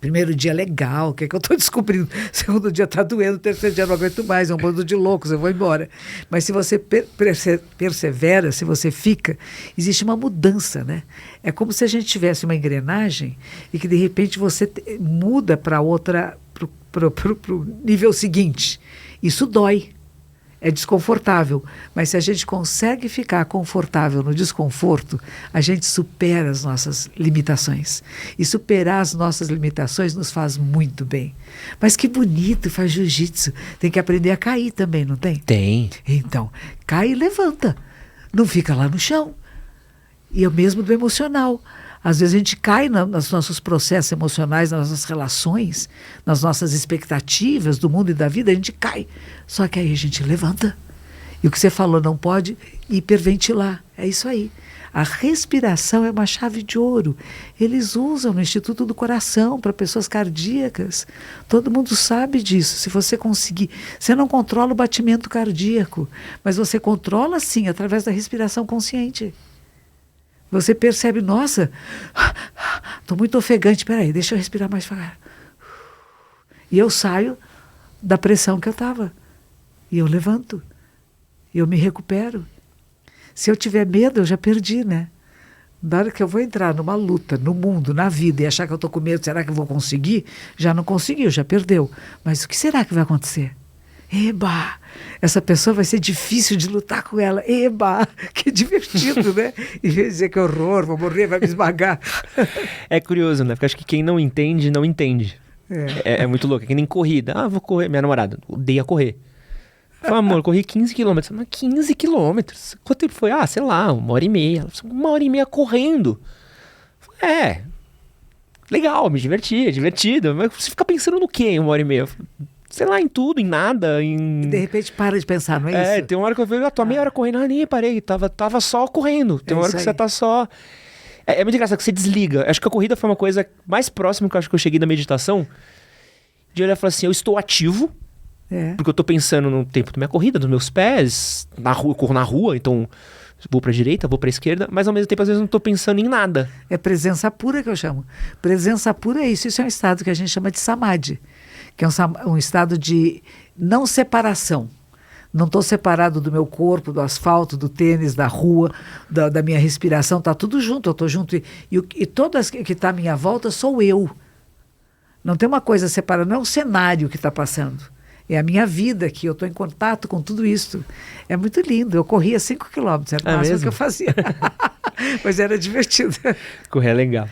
Primeiro dia legal, o que é que eu estou descobrindo? Segundo dia está doendo, terceiro dia não aguento mais, é um bando de loucos, eu vou embora. Mas se você persevera, se você fica, existe uma mudança, né? É como se a gente tivesse uma engrenagem e que de repente você muda para outra, para o nível seguinte. Isso dói. É desconfortável, mas se a gente consegue ficar confortável no desconforto, a gente supera as nossas limitações. E superar as nossas limitações nos faz muito bem. Mas que bonito, faz jiu-jitsu. Tem que aprender a cair também, não tem? Tem. Então, cai e levanta. Não fica lá no chão. E é o mesmo do emocional. Às vezes a gente cai nos nossos processos emocionais, nas nossas relações, nas nossas expectativas do mundo e da vida, a gente cai. Só que aí a gente levanta. E o que você falou, não pode hiperventilar. É isso aí. A respiração é uma chave de ouro. Eles usam no Instituto do Coração para pessoas cardíacas. Todo mundo sabe disso. Se você conseguir... Você não controla o batimento cardíaco, mas você controla, sim, através da respiração consciente. Você percebe, nossa, estou muito ofegante, peraí, deixa eu respirar mais devagar. E eu saio da pressão que eu estava. E eu levanto. E eu me recupero. Se eu tiver medo, eu já perdi, né? Na hora que eu vou entrar numa luta, no mundo, na vida, e achar que eu estou com medo, será que eu vou conseguir? Já não conseguiu, já perdeu. Mas o que será que vai acontecer? Eba! Essa pessoa vai ser difícil de lutar com ela. Eba! Que divertido, né? Em vez de dizer que horror, vou morrer, vai me esmagar. É curioso, né? Porque acho que quem não entende, não entende. É muito louco. É que nem corrida. Ah, vou correr. Minha namorada odeia correr. Fala, amor, corri 15 quilômetros. Mas 15 quilômetros? Quanto tempo foi? Ah, sei lá, 1h30. Ela falou, 1h30 correndo. Legal, me diverti, é divertido. Mas você fica pensando no quê em 1h30? Sei lá, em tudo, em nada, em... E de repente para de pensar, não é isso? Tem uma hora que eu vejo, tô meia hora correndo, nem parei, tava só correndo. Tem uma hora que você tá só... É muito engraçado que você desliga. Acho que a corrida foi uma coisa mais próxima que eu acho que eu cheguei da meditação, de olhar e falar assim, eu estou ativo, porque eu tô pensando no tempo da minha corrida, dos meus pés, na rua, eu corro na rua, então vou pra direita, vou pra esquerda, mas ao mesmo tempo às vezes eu não tô pensando em nada. É presença pura que eu chamo. Presença pura é isso. Isso é um estado que a gente chama de samadhi, que é um estado de não separação. Não estou separado do meu corpo, do asfalto, do tênis, da rua, da minha respiração. Está tudo junto, eu estou junto. E todas que está à minha volta sou eu. Não tem uma coisa separada, não é um cenário que está passando. É a minha vida que eu estou em contato com tudo isso. É muito lindo. Eu corria 5 quilômetros, era o máximo que eu fazia. Mas era divertido. Correr é legal.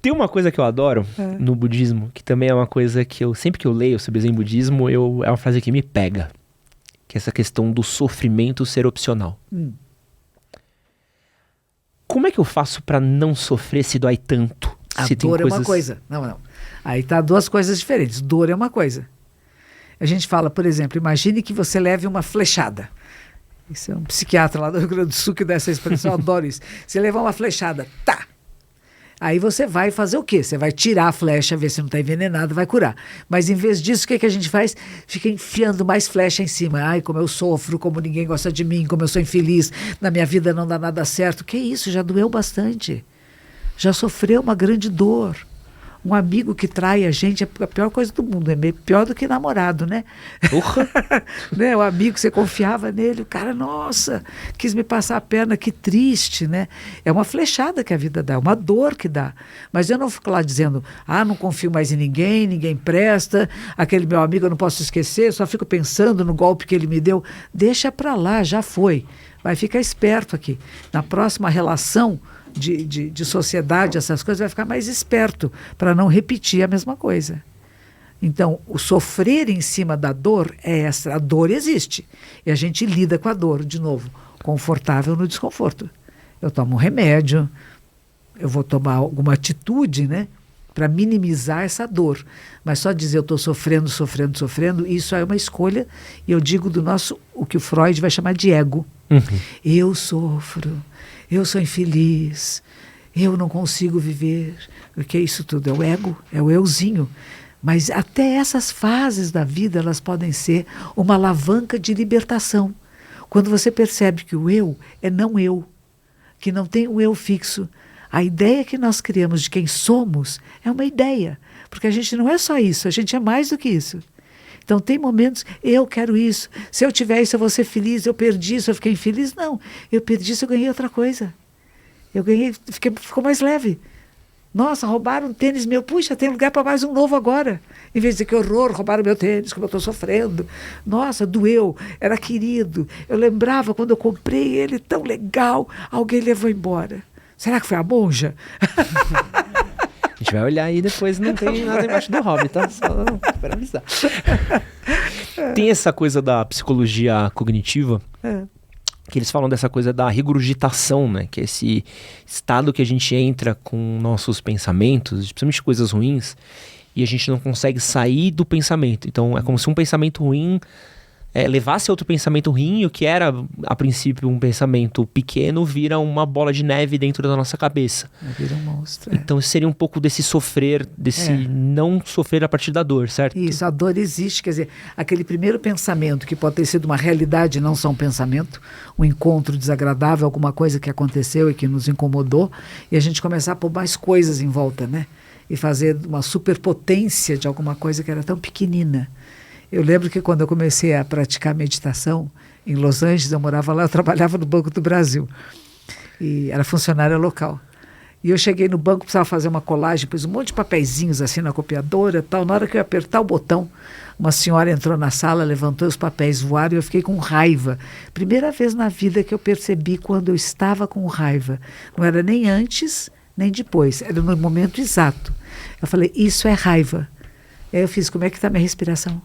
Tem uma coisa que eu adoro no budismo, que também é uma coisa que sempre que eu leio sobre Zen budismo, é uma frase que me pega. Que é essa questão do sofrimento ser opcional. Como é que eu faço pra não sofrer se dói tanto? A dor é uma coisa. Não. Aí tá duas coisas diferentes. Dor é uma coisa. A gente fala, por exemplo, imagine que você leve uma flechada. Isso é um psiquiatra lá do Rio Grande do Sul que dá essa expressão, eu adoro isso. Você levar uma flechada, tá! Aí você vai fazer o quê? Você vai tirar a flecha, ver se não está envenenado, vai curar. Mas em vez disso, o que a gente faz? Fica enfiando mais flecha em cima. Ai, como eu sofro, como ninguém gosta de mim, como eu sou infeliz, na minha vida não dá nada certo. Que isso? Já doeu bastante. Já sofreu uma grande dor. Um amigo que trai a gente é a pior coisa do mundo, é meio pior do que namorado, né? Né? O amigo que você confiava nele, o cara, nossa, quis me passar a perna, que triste, né? É uma flechada que a vida dá, uma dor que dá. Mas eu não fico lá dizendo, não confio mais em ninguém, ninguém presta, aquele meu amigo eu não posso esquecer, só fico pensando no golpe que ele me deu. Deixa pra lá, já foi. Vai ficar esperto aqui. Na próxima relação de sociedade, essas coisas, vai ficar mais esperto para não repetir a mesma coisa. Então, o sofrer em cima da dor é essa. A dor existe. E a gente lida com a dor, de novo, confortável no desconforto. Eu tomo um remédio, eu vou tomar alguma atitude, né, para minimizar essa dor. Mas só dizer eu estou sofrendo, isso é uma escolha, e eu digo o que o Freud vai chamar de ego. Eu sofro, eu sou infeliz, eu não consigo viver. O que é isso tudo? É o ego, é o euzinho. Mas até essas fases da vida, elas podem ser uma alavanca de libertação. Quando você percebe que o eu é não eu, que não tem o eu fixo. A ideia que nós criamos de quem somos é uma ideia. Porque a gente não é só isso, a gente é mais do que isso. Então tem momentos, eu quero isso, se eu tiver isso eu vou ser feliz, eu perdi isso, eu fiquei infeliz. Não, eu perdi isso, eu ganhei outra coisa. Eu ganhei, ficou mais leve. Nossa, roubaram um tênis meu, puxa, tem lugar para mais um novo agora. Em vez de dizer que horror, roubaram meu tênis, como eu estou sofrendo. Nossa, doeu, era querido. Eu lembrava quando eu comprei ele, tão legal, alguém levou embora. Será que foi a monja? A gente vai olhar aí depois, não tem nada embaixo do hobby, tá? Só para avisar. Tem essa coisa da psicologia cognitiva, que eles falam dessa coisa da regurgitação, né? Que é esse estado que a gente entra com nossos pensamentos, principalmente coisas ruins, e a gente não consegue sair do pensamento. Então é como se um pensamento ruim levasse a outro pensamento ruim, e o que era a princípio um pensamento pequeno vira uma bola de neve dentro da nossa cabeça. Vira um monstro. Então seria um pouco desse sofrer, desse não sofrer a partir da dor, certo? Isso, a dor existe, quer dizer, aquele primeiro pensamento que pode ter sido uma realidade, não só um pensamento, um encontro desagradável, alguma coisa que aconteceu e que nos incomodou, e a gente começar a pôr mais coisas em volta, né? E fazer uma superpotência de alguma coisa que era tão pequenina. Eu lembro que quando eu comecei a praticar meditação em Los Angeles, eu morava lá, eu trabalhava no Banco do Brasil. E era funcionária local. E eu cheguei no banco, precisava fazer uma colagem, pus um monte de papeizinhos assim na copiadora e tal. Na hora que eu ia apertar o botão, uma senhora entrou na sala, levantou, os papéis voaram e eu fiquei com raiva. Primeira vez na vida que eu percebi quando eu estava com raiva. Não era nem antes, nem depois. Era no momento exato. Eu falei, isso é raiva. E aí eu fiz, como é que está a minha respiração?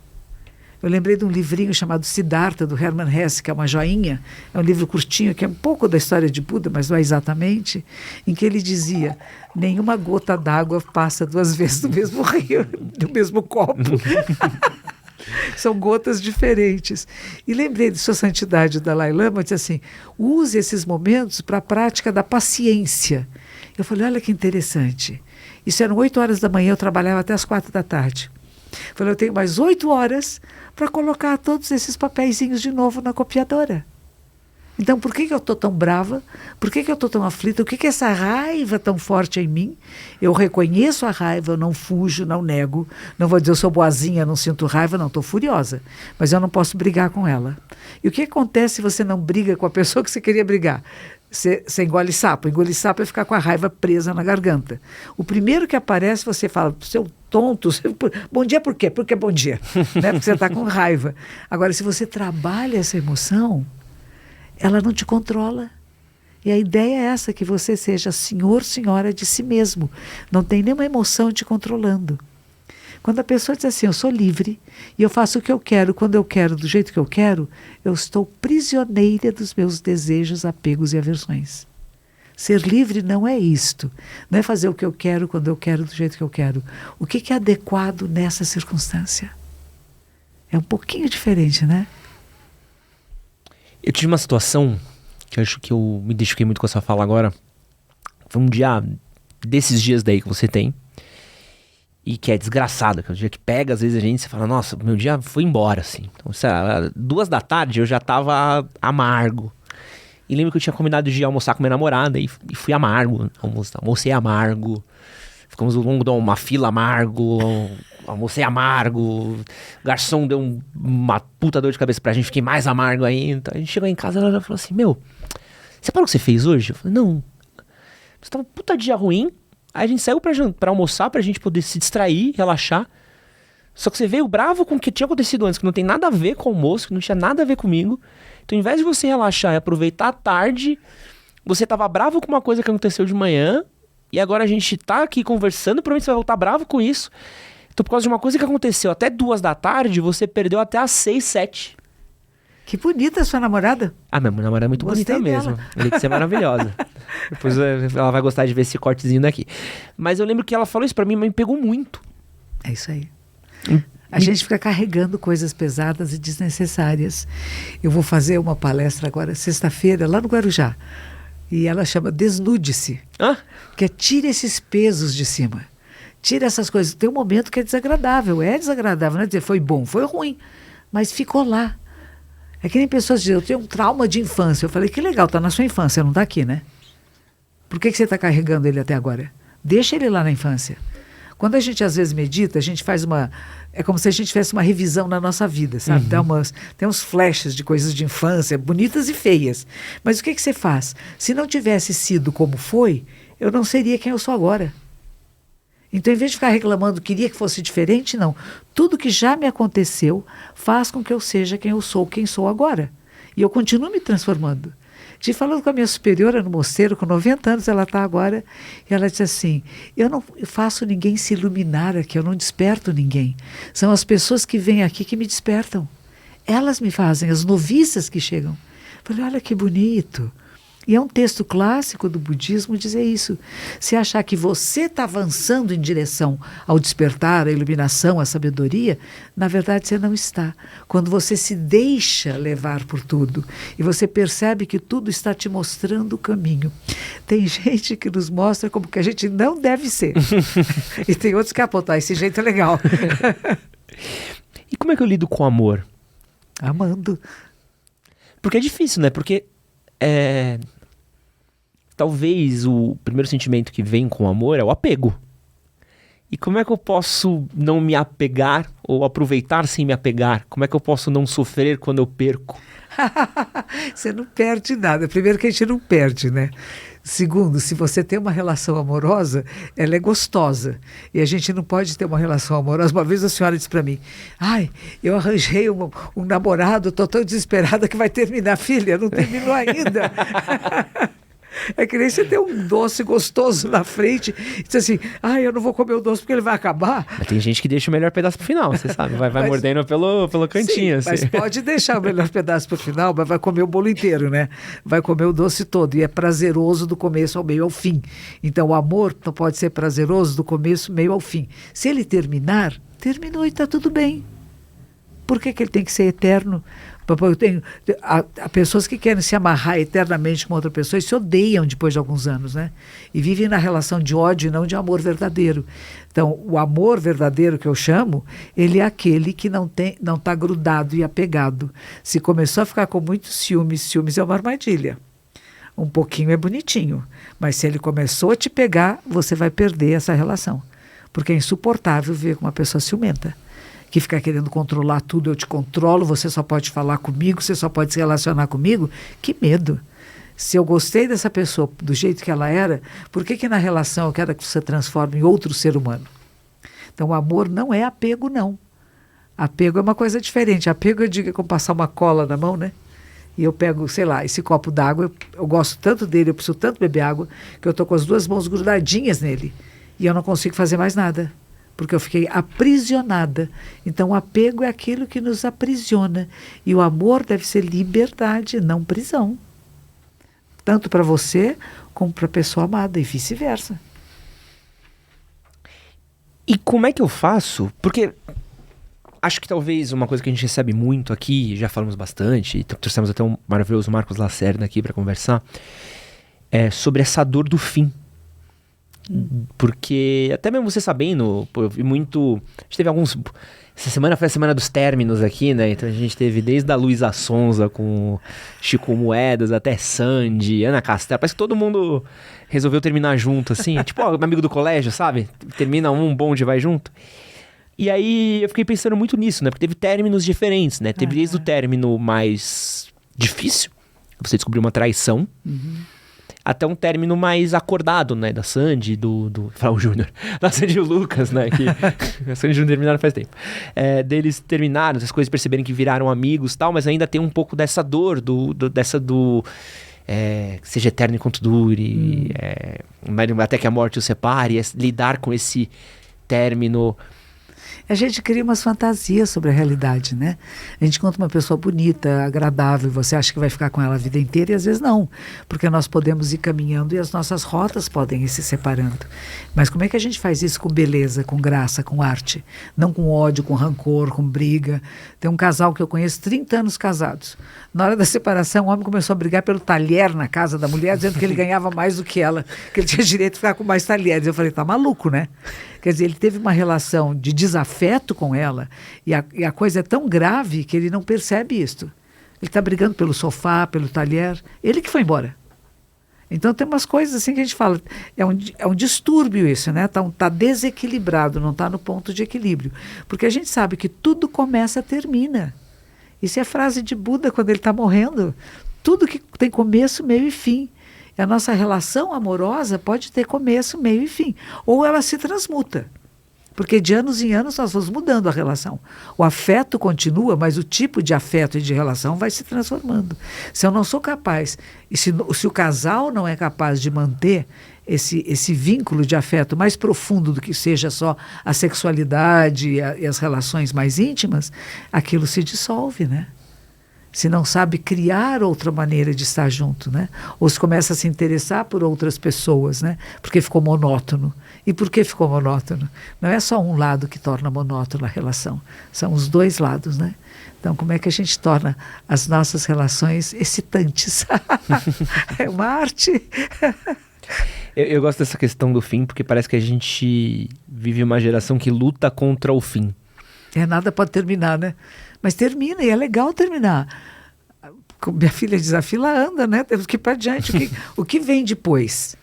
Eu lembrei de um livrinho chamado Siddhartha, do Hermann Hesse, que é uma joinha. É um livro curtinho, que é um pouco da história de Buda, mas não é exatamente, em que ele dizia, nenhuma gota d'água passa 2 vezes no mesmo rio, no mesmo copo. São gotas diferentes. E lembrei de Sua Santidade, o Dalai Lama, disse assim, use esses momentos para a prática da paciência. Eu falei, olha que interessante. Isso eram 8 horas da manhã, eu trabalhava até as 4 da tarde. Eu falei, eu tenho mais 8 horas para colocar todos esses papeizinhos de novo na copiadora. Então, por que eu estou tão brava? Por que eu estou tão aflita? O que é essa raiva tão forte em mim? Eu reconheço a raiva, eu não fujo, não nego. Não vou dizer eu sou boazinha, não sinto raiva, não, estou furiosa. Mas eu não posso brigar com ela. E o que acontece se você não briga com a pessoa que você queria brigar? Você engole sapo. Engolir sapo é ficar com a raiva presa na garganta. O primeiro que aparece, você fala, seu tonto, bom dia por quê? Porque é bom dia. Né? Porque você está com raiva. Agora, se você trabalha essa emoção, ela não te controla. E a ideia é essa, que você seja senhor, senhora de si mesmo. Não tem nenhuma emoção te controlando. Quando a pessoa diz assim, eu sou livre e eu faço o que eu quero, quando eu quero, do jeito que eu quero, eu estou prisioneira dos meus desejos, apegos e aversões. Ser livre não é isto. Não é fazer o que eu quero, quando eu quero, do jeito que eu quero. O que é adequado nessa circunstância? É um pouquinho diferente, né? Eu tive uma situação que eu acho que eu me identifiquei muito com essa fala agora. Foi um dia desses dias daí que você tem. E que é desgraçado, que é o dia que pega, às vezes a gente, você fala, nossa, meu dia foi embora, assim. Então, sei lá, 2 da tarde eu já tava amargo. E lembro que eu tinha combinado de almoçar com minha namorada e fui amargo, almocei amargo. Ficamos ao longo de uma fila amargo, almocei amargo. O garçom deu uma puta dor de cabeça pra gente, fiquei mais amargo ainda. Então, a gente chegou em casa e ela já falou assim, meu, você parou o que você fez hoje? Eu falei, não, você tava um puta dia ruim. Aí a gente saiu pra almoçar, pra gente poder se distrair, relaxar. Só que você veio bravo com o que tinha acontecido antes, que não tem nada a ver com o almoço, que não tinha nada a ver comigo. Então, ao invés de você relaxar e aproveitar a tarde, você tava bravo com uma coisa que aconteceu de manhã, e agora a gente tá aqui conversando, provavelmente você vai voltar bravo com isso. Então, por causa de uma coisa que aconteceu até 2 da tarde, você perdeu até às 6, 7. Que bonita a sua namorada. Ah, minha namorada é muito Gostei bonita dela. mesmo. Ela tem que ser maravilhosa. Depois ela vai gostar de ver esse cortezinho daqui. Mas eu lembro que ela falou isso pra mim, mas me pegou muito. É isso aí. A gente fica carregando coisas pesadas e desnecessárias. Eu vou fazer uma palestra agora, sexta-feira, lá no Guarujá. E ela chama Desnude-se. Hã? Que é tira esses pesos de cima. Tira essas coisas. Tem um momento que é desagradável. É desagradável, não é dizer foi bom, foi ruim. Mas ficou lá. É que nem pessoas dizem, eu tenho um trauma de infância. Eu falei, que legal, tá na sua infância, não tá aqui, né? Por que você está carregando ele até agora? Deixa ele lá na infância. Quando a gente às vezes medita, a gente faz uma... É como se a gente tivesse uma revisão na nossa vida, sabe? Tem uns flashes de coisas de infância, bonitas e feias. Mas o que você faz? Se não tivesse sido como foi, eu não seria quem eu sou agora. Então, em vez de ficar reclamando, queria que fosse diferente, não. Tudo que já me aconteceu faz com que eu seja quem sou agora. E eu continuo me transformando. Estive falando com a minha superiora no Mosteiro, com 90 anos ela está agora, e ela disse assim, eu não faço ninguém se iluminar aqui, eu não desperto ninguém. São as pessoas que vêm aqui que me despertam. Elas me fazem, as noviças que chegam. Falei, olha que bonito. E é um texto clássico do budismo dizer isso. Se achar que você está avançando em direção ao despertar, à iluminação, à sabedoria, na verdade você não está. Quando você se deixa levar por tudo e você percebe que tudo está te mostrando o caminho. Tem gente que nos mostra como que a gente não deve ser. E tem outros que apontam, esse jeito é legal. E como é que eu lido com o amor? Amando. Porque é difícil, né? Porque talvez o primeiro sentimento que vem com o amor é o apego. E como é que eu posso não me apegar ou aproveitar sem me apegar? Como é que eu posso não sofrer quando eu perco? Você não perde nada. Primeiro que a gente não perde, né? Segundo, se você tem uma relação amorosa, ela é gostosa. E a gente não pode ter uma relação amorosa. Uma vez a senhora disse para mim, ai, eu arranjei um namorado, estou tão desesperada que vai terminar. Filha, não terminou ainda. É que nem você ter um doce gostoso na frente e diz assim, eu não vou comer o doce porque ele vai acabar. Mas tem gente que deixa o melhor pedaço pro final, você sabe. Vai mordendo pelo cantinho. Sim, assim. mas pode deixar o melhor pedaço pro final, mas vai comer o bolo inteiro, né? Vai comer o doce todo. E é prazeroso do começo ao meio ao fim. Então o amor não pode ser prazeroso do começo, meio ao fim. Se ele terminar, terminou e está tudo bem. Por que ele tem que ser eterno? Há pessoas que querem se amarrar eternamente com outra pessoa e se odeiam depois de alguns anos, né? E vivem na relação de ódio e não de amor verdadeiro. Então, o amor verdadeiro que eu chamo, ele é aquele que não está grudado e apegado. Se começou a ficar com muitos ciúmes é uma armadilha. Um pouquinho é bonitinho, mas se ele começou a te pegar, você vai perder essa relação. Porque é insuportável ver com uma pessoa ciumenta, que fica querendo controlar tudo, eu te controlo, você só pode falar comigo, você só pode se relacionar comigo. Que medo! Se eu gostei dessa pessoa do jeito que ela era, por que na relação eu quero que você transforme em outro ser humano? Então o amor não é apego, não. Apego é uma coisa diferente. Apego eu digo é como passar uma cola na mão, né? E eu pego, sei lá, esse copo d'água, eu gosto tanto dele, eu preciso tanto beber água, que eu estou com as duas mãos grudadinhas nele. E eu não consigo fazer mais nada. Porque eu fiquei aprisionada. Então, o apego é aquilo que nos aprisiona. E o amor deve ser liberdade, não prisão. Tanto para você, como para a pessoa amada, e vice-versa. E como é que eu faço? Porque acho que talvez uma coisa que a gente recebe muito aqui, já falamos bastante, trouxemos até um maravilhoso Marcos Lacerda aqui para conversar, é sobre essa dor do fim. Porque, até mesmo você sabendo, eu vi muito... A gente teve alguns... Essa semana foi a semana dos términos aqui, né? Então a gente teve desde a Luísa Sonza com Chico Moedas até Sandy, Ana Castela. Parece que todo mundo resolveu terminar junto, assim. Tipo, ó, amigo do colégio, sabe? Termina um bonde e vai junto. E aí eu fiquei pensando muito nisso, né? Porque teve términos diferentes, né? Teve desde o término mais difícil, você descobriu uma traição, até um término mais acordado, né? Da Sandy, do Flávio Júnior. Da Sandy e o Lucas, né? Que a Sandy e o Júnior terminaram faz tempo. Deles terminaram, as coisas perceberem que viraram amigos e tal, mas ainda tem um pouco dessa dor, que seja eterno enquanto dure, até que a morte o separe, lidar com esse término. A gente cria umas fantasias sobre a realidade, né? A gente conta uma pessoa bonita, agradável, você acha que vai ficar com ela a vida inteira e às vezes não, porque nós podemos ir caminhando e as nossas rotas podem ir se separando. Mas como é que a gente faz isso com beleza, com graça, com arte? Não com ódio, com rancor, com briga. Tem um casal que eu conheço, 30 anos casados. Na hora da separação, o homem começou a brigar pelo talher na casa da mulher, dizendo que ele ganhava mais do que ela, que ele tinha direito de ficar com mais talheres. Eu falei, tá maluco, né? Quer dizer, ele teve uma relação de desafeto com ela e a coisa é tão grave que ele não percebe isto. Ele está brigando pelo sofá, pelo talher, ele que foi embora. Então tem umas coisas assim que a gente fala, é um distúrbio isso, né? Tá desequilibrado, não está no ponto de equilíbrio. Porque a gente sabe que tudo começa, termina. Isso é frase de Buda quando ele está morrendo. Tudo que tem começo, meio e fim. A nossa relação amorosa pode ter começo, meio e fim. Ou ela se transmuta. Porque de anos em anos nós vamos mudando a relação. O afeto continua, mas o tipo de afeto e de relação vai se transformando. Se eu não sou capaz, e se o casal não é capaz de manter esse vínculo de afeto mais profundo do que seja só a sexualidade e as relações mais íntimas, aquilo se dissolve, né? Se não sabe criar outra maneira de estar junto, né? Ou se começa a se interessar por outras pessoas, né? Porque ficou monótono. E por que ficou monótono? Não é só um lado que torna monótona a relação, são os dois lados, né? Então, como é que a gente torna as nossas relações excitantes? É uma arte. Eu gosto dessa questão do fim, porque parece que a gente vive uma geração que luta contra o fim. Nada pode terminar, né? Mas termina, e é legal terminar. Como minha filha diz, a fila anda, né? Temos que ir para adiante. O que vem depois?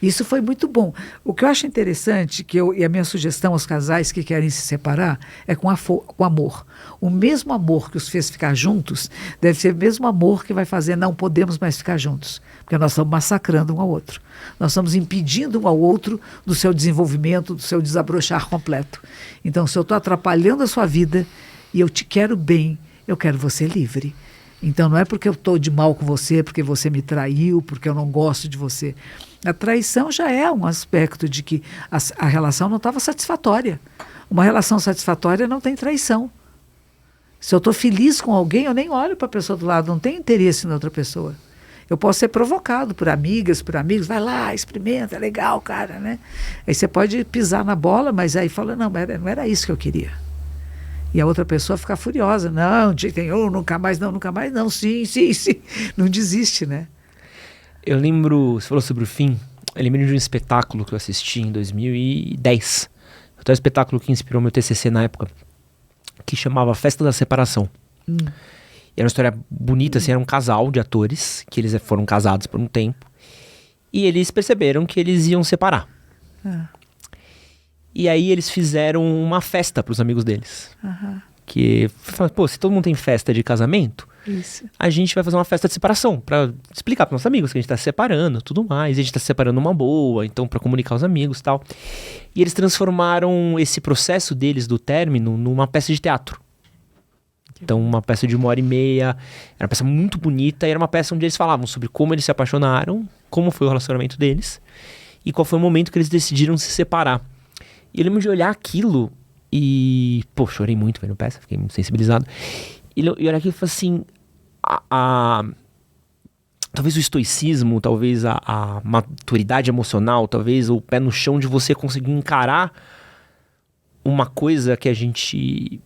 Isso foi muito bom. O que eu acho interessante, e a minha sugestão aos casais que querem se separar, é com amor. O mesmo amor que os fez ficar juntos, deve ser o mesmo amor que vai fazer não podemos mais ficar juntos. Porque nós estamos massacrando um ao outro. Nós estamos impedindo um ao outro do seu desenvolvimento, do seu desabrochar completo. Então, se eu estou atrapalhando a sua vida e eu te quero bem, eu quero você livre. Então, não é porque eu estou de mal com você, porque você me traiu, porque eu não gosto de você. A traição já é um aspecto de que a relação não estava satisfatória. Uma relação satisfatória não tem traição. Se eu estou feliz com alguém, eu nem olho para a pessoa do lado, não tenho interesse na outra pessoa. Eu posso ser provocado por amigas, por amigos, vai lá, experimenta, é legal, cara, né? Aí você pode pisar na bola, mas aí fala, não era isso que eu queria. E a outra pessoa fica furiosa, não, de jeito nenhum, nunca mais, não, sim, não desiste, né? Eu lembro, você falou sobre o fim, eu lembro de um espetáculo que eu assisti em 2010. Foi um espetáculo que inspirou meu TCC na época, que chamava Festa da Separação. E era uma história bonita, assim, era um casal de atores, que eles foram casados por um tempo, e eles perceberam que eles iam separar. E aí eles fizeram uma festa para os amigos deles. Que falaram, pô, se todo mundo tem festa de casamento, a gente vai fazer uma festa de separação, para explicar para nossos amigos que a gente tá se separando, tudo mais, e a gente tá se separando uma boa, então para comunicar aos amigos e tal. E eles transformaram esse processo deles do término numa peça de teatro. Então, uma peça de 1h30, era uma peça muito bonita, e era uma peça onde eles falavam sobre como eles se apaixonaram, como foi o relacionamento deles, e qual foi o momento que eles decidiram se separar. E eu lembro de olhar aquilo e, pô, chorei muito vendo a peça, fiquei muito sensibilizado. E olhar aquilo e falar assim, talvez o estoicismo, talvez a maturidade emocional, talvez o pé no chão de você conseguir encarar uma coisa que a gente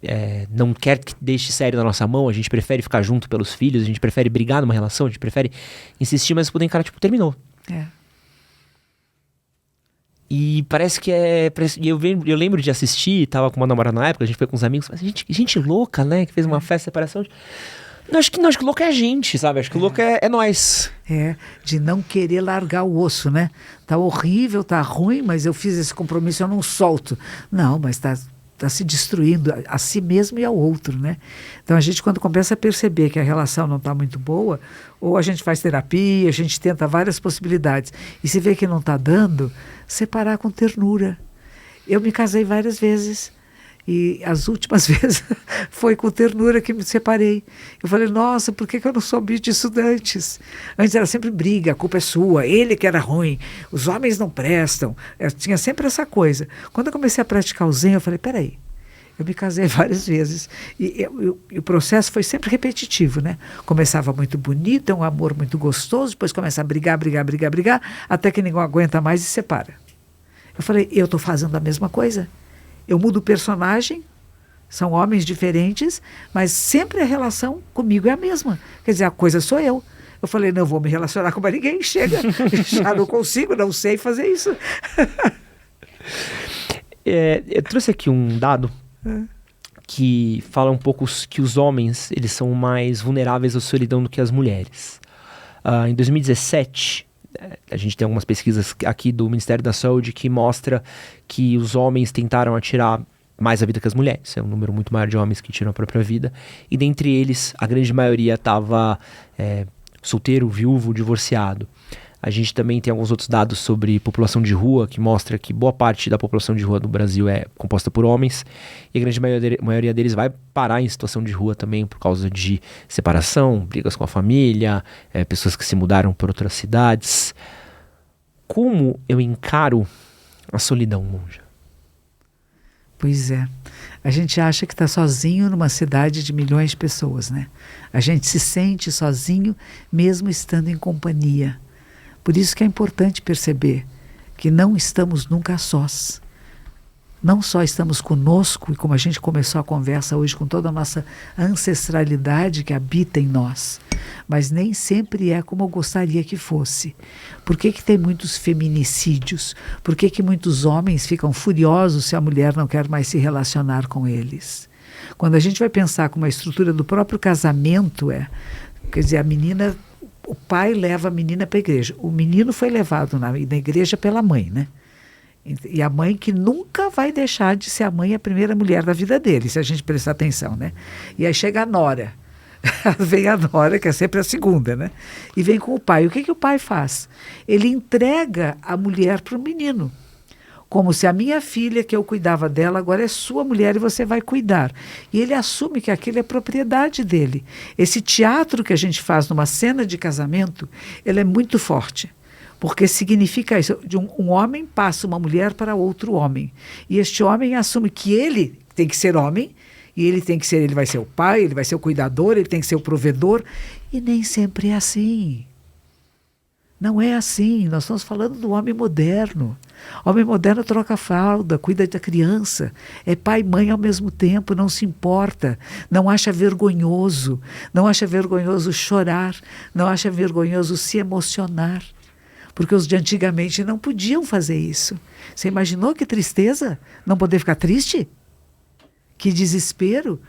não quer que deixe sério na nossa mão, a gente prefere ficar junto pelos filhos, a gente prefere brigar numa relação, a gente prefere insistir, mas poder encarar, tipo, terminou. E parece que eu lembro de assistir, tava com uma namorada na época, a gente foi com uns amigos, mas gente louca, né, que fez uma festa de separação. Não, acho que louco é a gente, sabe? Acho que o louco é nós. De não querer largar o osso, né? Tá horrível, tá ruim, mas eu fiz esse compromisso, eu não solto. Não, mas tá se destruindo a si mesmo e ao outro, né? Então a gente, quando começa a perceber que a relação não está muito boa, ou a gente faz terapia, a gente tenta várias possibilidades, e se vê que não está dando, separar com ternura. Eu me casei várias vezes, e as últimas vezes foi com ternura que me separei. Eu falei, nossa, por que eu não soube disso antes? Antes era sempre briga, a culpa é sua, ele que era ruim, os homens não prestam. Eu tinha sempre essa coisa. Quando eu comecei a praticar o Zen, eu falei, peraí, eu me casei várias vezes. E o processo foi sempre repetitivo, né? Começava muito bonito, um amor muito gostoso, depois começa a brigar, até que ninguém aguenta mais e separa. Eu falei, eu estou fazendo a mesma coisa? Eu mudo o personagem, são homens diferentes, mas sempre a relação comigo é a mesma. Quer dizer, a coisa sou eu. Eu falei, não vou me relacionar com mais ninguém, chega, já não consigo, não sei fazer isso. Eu trouxe aqui um dado que fala um pouco que os homens eles são mais vulneráveis à solidão do que as mulheres. Em 2017... a gente tem algumas pesquisas aqui do Ministério da Saúde que mostra que os homens tentaram atirar mais a vida que as mulheres. É um número muito maior de homens que tiram a própria vida. E dentre eles, a grande maioria estava solteiro, viúvo, divorciado. A gente também tem alguns outros dados sobre população de rua, que mostra que boa parte da população de rua do Brasil é composta por homens, e a grande maioria deles vai parar em situação de rua também por causa de separação, brigas com a família, pessoas que se mudaram para outras cidades. Como eu encaro a solidão, Monja? Pois é. A gente acha que está sozinho numa cidade de milhões de pessoas, né? A gente se sente sozinho mesmo estando em companhia. Por isso que é importante perceber que não estamos nunca sós. Não só estamos conosco, e como a gente começou a conversa hoje com toda a nossa ancestralidade que habita em nós, mas nem sempre é como eu gostaria que fosse. Por que tem muitos feminicídios? Por que muitos homens ficam furiosos se a mulher não quer mais se relacionar com eles? Quando a gente vai pensar como a estrutura do próprio casamento quer dizer, a menina... o pai leva a menina para a igreja. O menino foi levado na igreja pela mãe, né? E a mãe que nunca vai deixar de ser a mãe, a primeira mulher da vida dele, se a gente prestar atenção, né? E aí chega a nora. Vem a nora, que é sempre a segunda, né? E vem com o pai. O que o pai faz? Ele entrega a mulher para o menino. Como se a minha filha, que eu cuidava dela, agora é sua mulher e você vai cuidar. E ele assume que aquilo é propriedade dele. Esse teatro que a gente faz numa cena de casamento, ele é muito forte. Porque significa isso, um homem passa uma mulher para outro homem. E este homem assume que ele tem que ser homem, e ele vai ser o pai, ele vai ser o cuidador, ele tem que ser o provedor. E nem sempre é assim. Não é assim. Nós estamos falando do homem moderno. O homem moderno troca a fralda, cuida da criança, é pai e mãe ao mesmo tempo, não se importa, não acha vergonhoso chorar, não acha vergonhoso se emocionar. Porque os de antigamente não podiam fazer isso. Você imaginou que tristeza? Não poder ficar triste? Que desespero?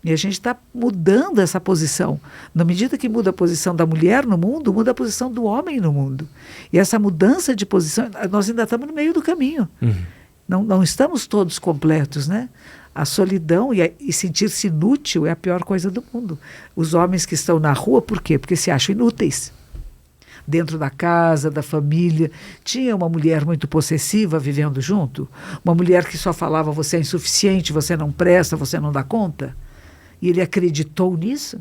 E a gente está mudando essa posição. Na medida que muda a posição da mulher no mundo, muda a posição do homem no mundo. E essa mudança de posição, nós ainda estamos no meio do caminho. Não estamos todos completos, né? A solidão e sentir-se inútil é a pior coisa do mundo. Os homens que estão na rua, por quê? Porque se acham inúteis. Dentro da casa, da família, tinha uma mulher muito possessiva vivendo junto, uma mulher que só falava: você é insuficiente, você não presta, você não dá conta. E ele acreditou nisso,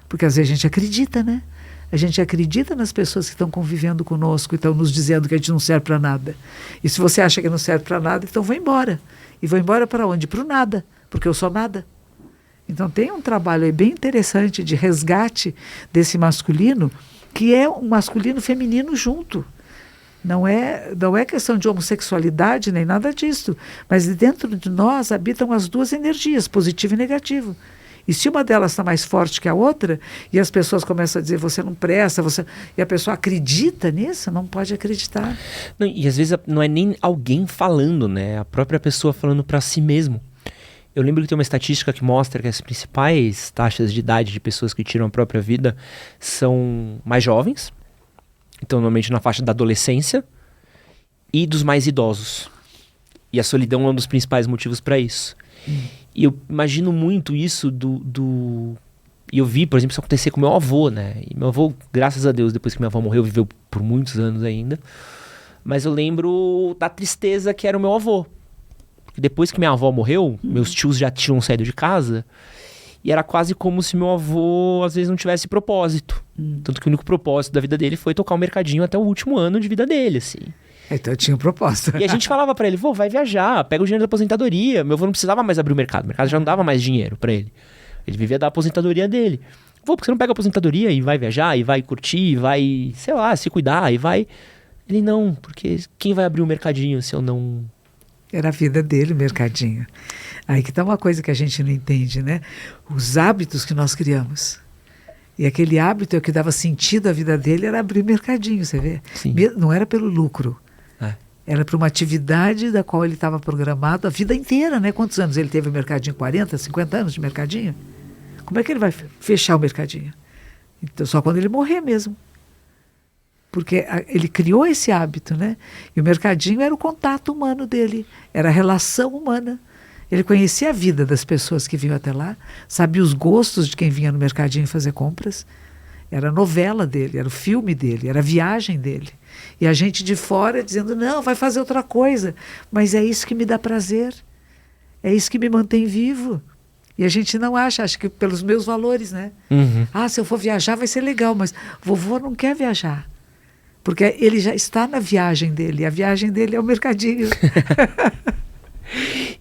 porque às vezes a gente acredita, né? A gente acredita nas pessoas que estão convivendo conosco e estão nos dizendo que a gente não serve para nada. E se você acha que não serve para nada, então vou embora. E vou embora para onde? Para o nada, porque eu sou nada. Então tem um trabalho aí bem interessante de resgate desse masculino, que é um masculino feminino junto. Não é questão de homossexualidade nem nada disso, mas dentro de nós habitam as duas energias, positivo e negativo. E se uma delas está mais forte que a outra, e as pessoas começam a dizer: você não presta, e a pessoa acredita nisso, não pode acreditar. Não, e às vezes não é nem alguém falando, né? A própria pessoa falando para si mesmo. Eu lembro que tem uma estatística que mostra que as principais taxas de idade de pessoas que tiram a própria vida são mais jovens, então normalmente na faixa da adolescência, e dos mais idosos. E a solidão é um dos principais motivos para isso. E eu imagino muito isso E eu vi, por exemplo, isso acontecer com meu avô, né? E meu avô, graças a Deus, depois que minha avó morreu, viveu por muitos anos ainda. Mas eu lembro da tristeza que era o meu avô. Depois que minha avó morreu, meus tios já tinham saído de casa, e era quase como se meu avô às vezes não tivesse propósito. Tanto que o único propósito da vida dele foi tocar o mercadinho até o último ano de vida dele, assim. Então eu tinha um propósito. E a gente falava pra ele: vô, vai viajar, pega o dinheiro da aposentadoria. Meu avô não precisava mais abrir o mercado já não dava mais dinheiro pra ele. Ele vivia da aposentadoria dele. Vô, por que você não pega a aposentadoria e vai viajar, e vai curtir, e vai, sei lá, se cuidar, e vai... Ele: não, porque quem vai abrir o mercadinho se eu não... Era a vida dele, o mercadinho. Aí que está uma coisa que a gente não entende, né? Os hábitos que nós criamos. E aquele hábito é o que dava sentido à vida dele, era abrir mercadinho, você vê? Sim. Não era pelo lucro. Era para uma atividade da qual ele estava programado a vida inteira, né? Quantos anos ele teve o mercadinho? 40, 50 anos de mercadinho? Como é que ele vai fechar o mercadinho? Então, só quando ele morrer mesmo. Porque ele criou esse hábito, né? E o mercadinho era o contato humano dele, era a relação humana. Ele conhecia a vida das pessoas que vinham até lá, sabia os gostos de quem vinha no mercadinho fazer compras. Era a novela dele, era o filme dele, era a viagem dele. E a gente de fora dizendo: não, vai fazer outra coisa. Mas é isso que me dá prazer, é isso que me mantém vivo. E a gente não acha que pelos meus valores, né? Se eu for viajar vai ser legal, mas vovô não quer viajar. Porque ele já está na viagem dele. A viagem dele é o mercadinho.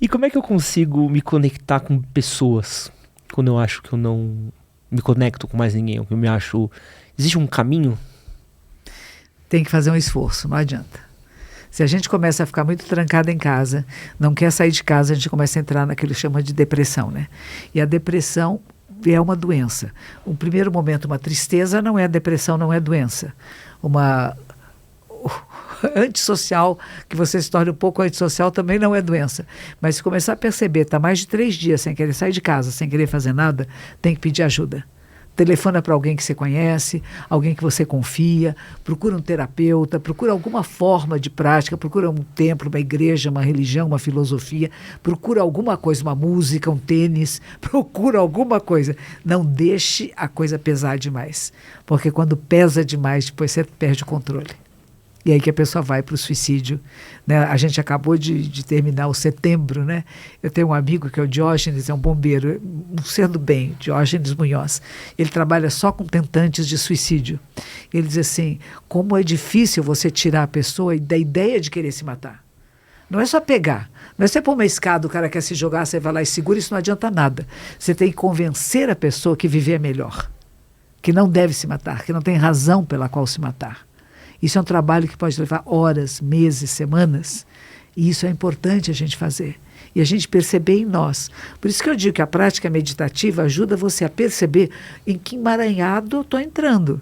E como é que eu consigo me conectar com pessoas quando eu acho que eu não me conecto com mais ninguém? Ou que eu me acho... Existe um caminho? Tem que fazer um esforço, não adianta. Se a gente começa a ficar muito trancada em casa, não quer sair de casa, a gente começa a entrar naquilo que chama de depressão, né? E a depressão é uma doença. Um primeiro momento, uma tristeza, não é depressão, não é doença. Uma antissocial, que você se torne um pouco antissocial, também não é doença. Mas se começar a perceber, está mais de 3 dias sem querer sair de casa, sem querer fazer nada, tem que pedir ajuda. Telefona para alguém que você conhece, alguém que você confia, procura um terapeuta, procura alguma forma de prática, procura um templo, uma igreja, uma religião, uma filosofia, procura alguma coisa, uma música, um tênis, procura alguma coisa. Não deixe a coisa pesar demais, porque quando pesa demais, depois você perde o controle. E aí que a pessoa vai para o suicídio, né? A gente acabou de terminar o setembro, né? Eu tenho um amigo que é o Diógenes, é um bombeiro, um ser do bem, Diógenes Munhoz. Ele trabalha só com tentantes de suicídio. Ele diz assim, como é difícil você tirar a pessoa da ideia de querer se matar. Não é só pegar, não é você pôr uma escada, o cara quer se jogar, você vai lá e segura, isso não adianta nada. Você tem que convencer a pessoa que viver é melhor, que não deve se matar, que não tem razão pela qual se matar. Isso é um trabalho que pode levar horas, meses, semanas, e isso é importante a gente fazer. E a gente perceber em nós. Por isso que eu digo que a prática meditativa ajuda você a perceber em que emaranhado eu estou entrando.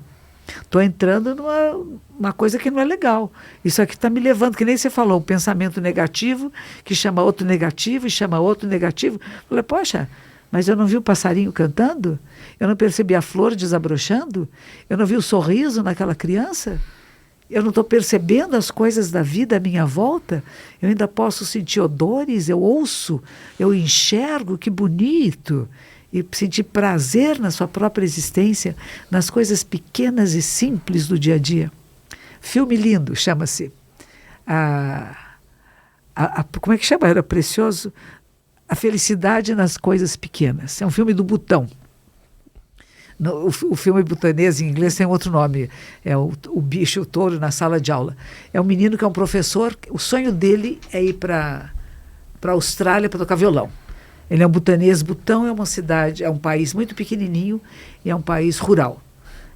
Estou entrando numa coisa que não é legal. Isso aqui está me levando, que nem você falou, um pensamento negativo, que chama outro negativo, e chama outro negativo. Eu falei, poxa, mas eu não vi o passarinho cantando? Eu não percebi a flor desabrochando? Eu não vi o sorriso naquela criança? Eu não estou percebendo as coisas da vida à minha volta? Eu ainda posso sentir odores, eu ouço, eu enxergo, que bonito. E sentir prazer na sua própria existência, nas coisas pequenas e simples do dia a dia. Filme lindo, chama-se. Como é que chama? Era precioso. A Felicidade nas Coisas Pequenas. É um filme do Butão. O filme butanês em inglês tem outro nome, é o bicho, o touro na sala de aula. É um menino que é um professor, o sonho dele é ir para a Austrália para tocar violão. Ele é um butanês, Butão é uma cidade, é um país muito pequenininho e é um país rural.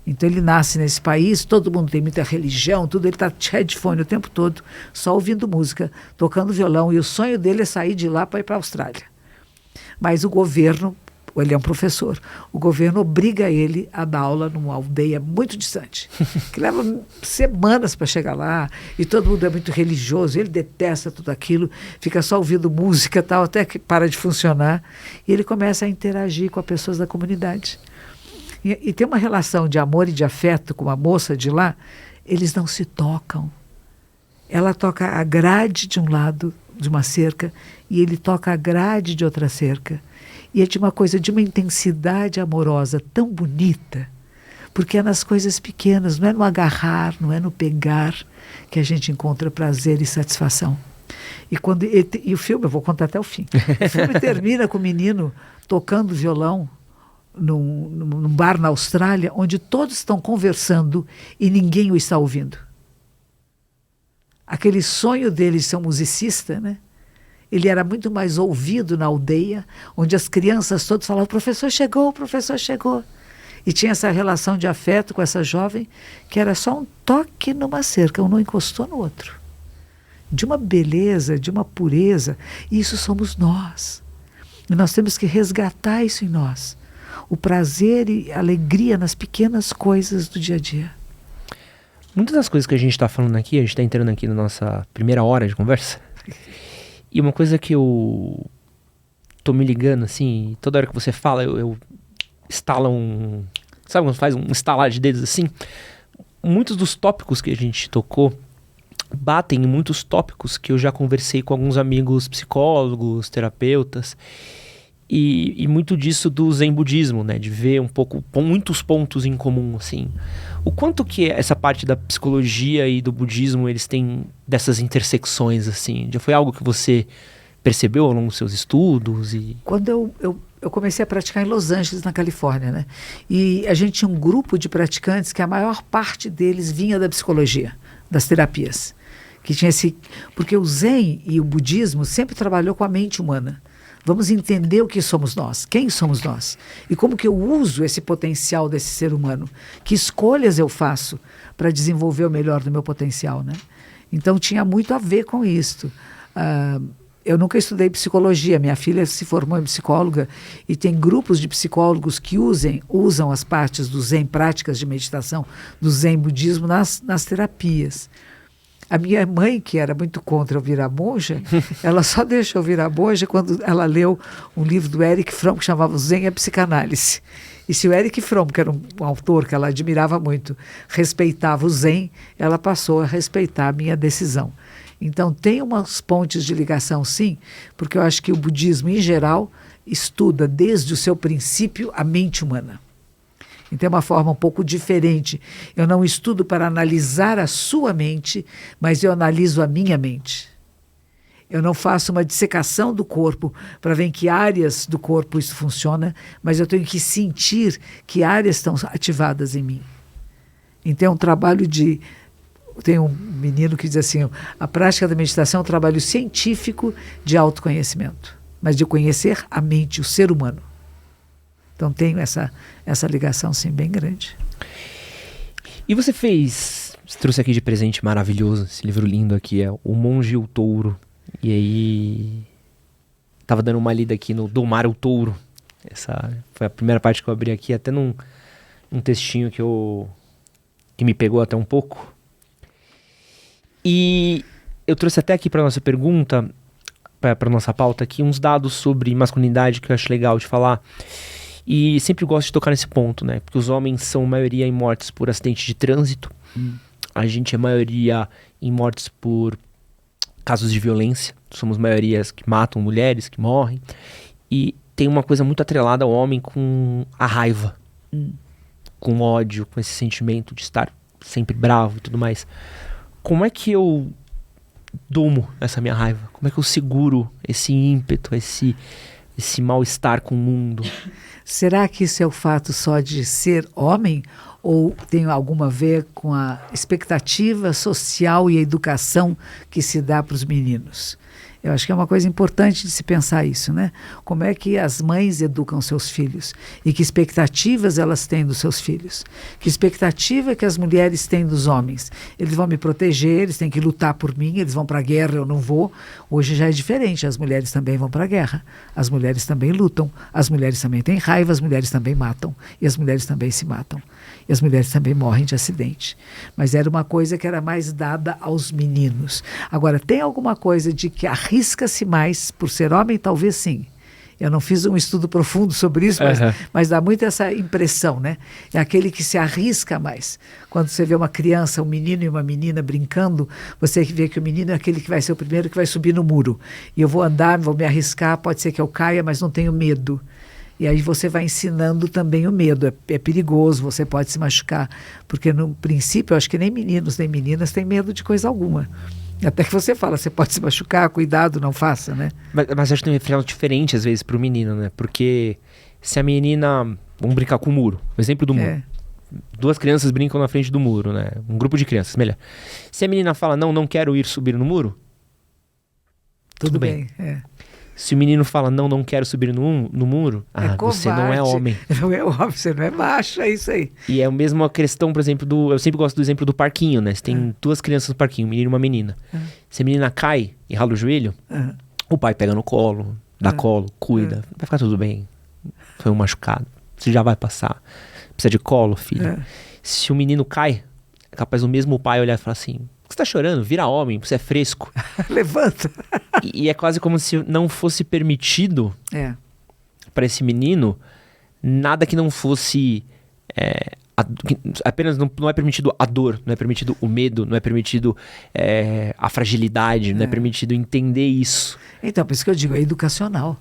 Então ele nasce nesse país, todo mundo tem muita religião, tudo, ele está de headphone o tempo todo, só ouvindo música, tocando violão, e o sonho dele é sair de lá para ir para a Austrália. Mas o governo, ele é um professor, o governo obriga ele a dar aula numa aldeia muito distante, que leva semanas para chegar lá, e todo mundo é muito religioso, ele detesta tudo aquilo, fica só ouvindo música e tal, até que para de funcionar, e ele começa a interagir com as pessoas da comunidade. E tem uma relação de amor e de afeto com uma moça de lá, eles não se tocam. Ela toca a grade de um lado de uma cerca, e ele toca a grade de outra cerca. E é de uma coisa, de uma intensidade amorosa tão bonita, porque é nas coisas pequenas, não é no agarrar, não é no pegar que a gente encontra prazer e satisfação. E o filme, eu vou contar até o fim, o filme termina com o menino tocando violão num bar na Austrália, onde todos estão conversando e ninguém o está ouvindo. Aquele sonho dele de ser um musicista, né? Ele era muito mais ouvido na aldeia, onde as crianças todas falavam, o professor chegou, o professor chegou. E tinha essa relação de afeto com essa jovem, que era só um toque numa cerca, um não encostou no outro. De uma beleza, de uma pureza, e isso somos nós. E nós temos que resgatar isso em nós. O prazer e a alegria nas pequenas coisas do dia a dia. Muitas das coisas que a gente está falando aqui, a gente está entrando aqui na nossa primeira hora de conversa, e uma coisa que eu tô me ligando, assim, toda hora que você fala, eu estalo sabe quando faz um estalar de dedos assim? Muitos dos tópicos que a gente tocou batem em muitos tópicos que eu já conversei com alguns amigos psicólogos, terapeutas, e muito disso do Zen budismo, né? De ver um pouco, muitos pontos em comum, assim. O quanto que essa parte da psicologia e do budismo, eles têm dessas intersecções, assim? Já foi algo que você percebeu ao longo dos seus estudos? Quando eu comecei a praticar em Los Angeles, na Califórnia, né? E a gente tinha um grupo de praticantes que a maior parte deles vinha da psicologia, das terapias. Que tinha porque o Zen e o budismo sempre trabalhou com a mente humana. Vamos entender o que somos nós, quem somos nós, e como que eu uso esse potencial desse ser humano, que escolhas eu faço para desenvolver o melhor do meu potencial, né? Então tinha muito a ver com isso. Eu nunca estudei psicologia, minha filha se formou em psicóloga e tem grupos de psicólogos que usam as partes do Zen, práticas de meditação, do Zen budismo nas terapias. A minha mãe, que era muito contra eu virar monja, ela só deixou eu virar monja quando ela leu um livro do Erich Fromm que chamava O Zen e a Psicanálise. E se o Erich Fromm, que era um autor que ela admirava muito, respeitava o Zen, ela passou a respeitar a minha decisão. Então tem umas pontes de ligação, sim, porque eu acho que o budismo, em geral, estuda desde o seu princípio a mente humana. Então é uma forma um pouco diferente. Eu não estudo para analisar a sua mente, mas eu analiso a minha mente. Eu não faço uma dissecação do corpo para ver em que áreas do corpo isso funciona, mas eu tenho que sentir que áreas estão ativadas em mim. Então é um trabalho de... Tem um menino que diz assim, a prática da meditação é um trabalho científico de autoconhecimento, mas de conhecer a mente, o ser humano. Então tenho essa ligação, sim, bem grande. E você trouxe aqui de presente maravilhoso, esse livro lindo aqui, é O Monge e o Touro. E aí, tava dando uma lida aqui no Domar o Touro. Essa foi a primeira parte que eu abri aqui, até num textinho que me pegou até um pouco. E eu trouxe até aqui para nossa pergunta, para nossa pauta aqui, uns dados sobre masculinidade que eu acho legal de falar. E sempre gosto de tocar nesse ponto, né? Porque os homens são maioria em mortes por acidente de trânsito. A gente é maioria em mortes por casos de violência. Somos maiorias que matam mulheres, que morrem. E tem uma coisa muito atrelada ao homem com a raiva. Com ódio, com esse sentimento de estar sempre bravo e tudo mais. Como é que eu domo essa minha raiva? Como é que eu seguro esse ímpeto, esse mal-estar com o mundo? Será que isso é o fato só de ser homem ou tem alguma a ver com a expectativa social e a educação que se dá para os meninos? Eu acho que é uma coisa importante de se pensar isso, né? Como é que as mães educam seus filhos? E que expectativas elas têm dos seus filhos? Que expectativa que as mulheres têm dos homens? Eles vão me proteger, eles têm que lutar por mim, eles vão para a guerra, eu não vou. Hoje já é diferente, as mulheres também vão para a guerra. As mulheres também lutam, as mulheres também têm raiva, as mulheres também matam. E as mulheres também se matam. E as mulheres também morrem de acidente. Mas era uma coisa que era mais dada aos meninos. Agora, tem alguma coisa de que arrisca-se mais por ser homem? Talvez sim. Eu não fiz um estudo profundo sobre isso, mas dá muito essa impressão, né? É aquele que se arrisca mais. Quando você vê uma criança, um menino e uma menina brincando, você vê que o menino é aquele que vai ser o primeiro que vai subir no muro. E eu vou andar, vou me arriscar, pode ser que eu caia, mas não tenho medo. E aí você vai ensinando também o medo. É perigoso, você pode se machucar. Porque no princípio, eu acho que nem meninos nem meninas têm medo de coisa alguma. Até que você fala, você pode se machucar, cuidado, não faça, né? Mas acho que tem um final diferente às vezes pro menino, né? Porque se a menina... Vamos brincar com o muro. O exemplo do muro. Duas crianças brincam na frente do muro, né? Um grupo de crianças, melhor. Se a menina fala, não quero ir subir no muro, tudo bem. Se o menino fala, não quero subir no muro, você não é homem. Não é homem, você não é macho, é isso aí. E é a mesma questão, por exemplo, eu sempre gosto do exemplo do parquinho, né? Você tem duas crianças no parquinho, um menino e uma menina. Se a menina cai e rala o joelho, o pai pega no colo, dá colo, cuida. Vai ficar tudo bem. Foi um machucado. Você já vai passar. Precisa de colo, filho. Se o menino cai, é capaz o mesmo pai olhar e falar assim... Você tá chorando? Vira homem, você é fresco. Levanta. E é quase como se não fosse permitido para esse menino nada que não fosse... apenas não é permitido a dor, não é permitido o medo, não é permitido a fragilidade, não é permitido entender isso. Então, por isso que eu digo, é educacional.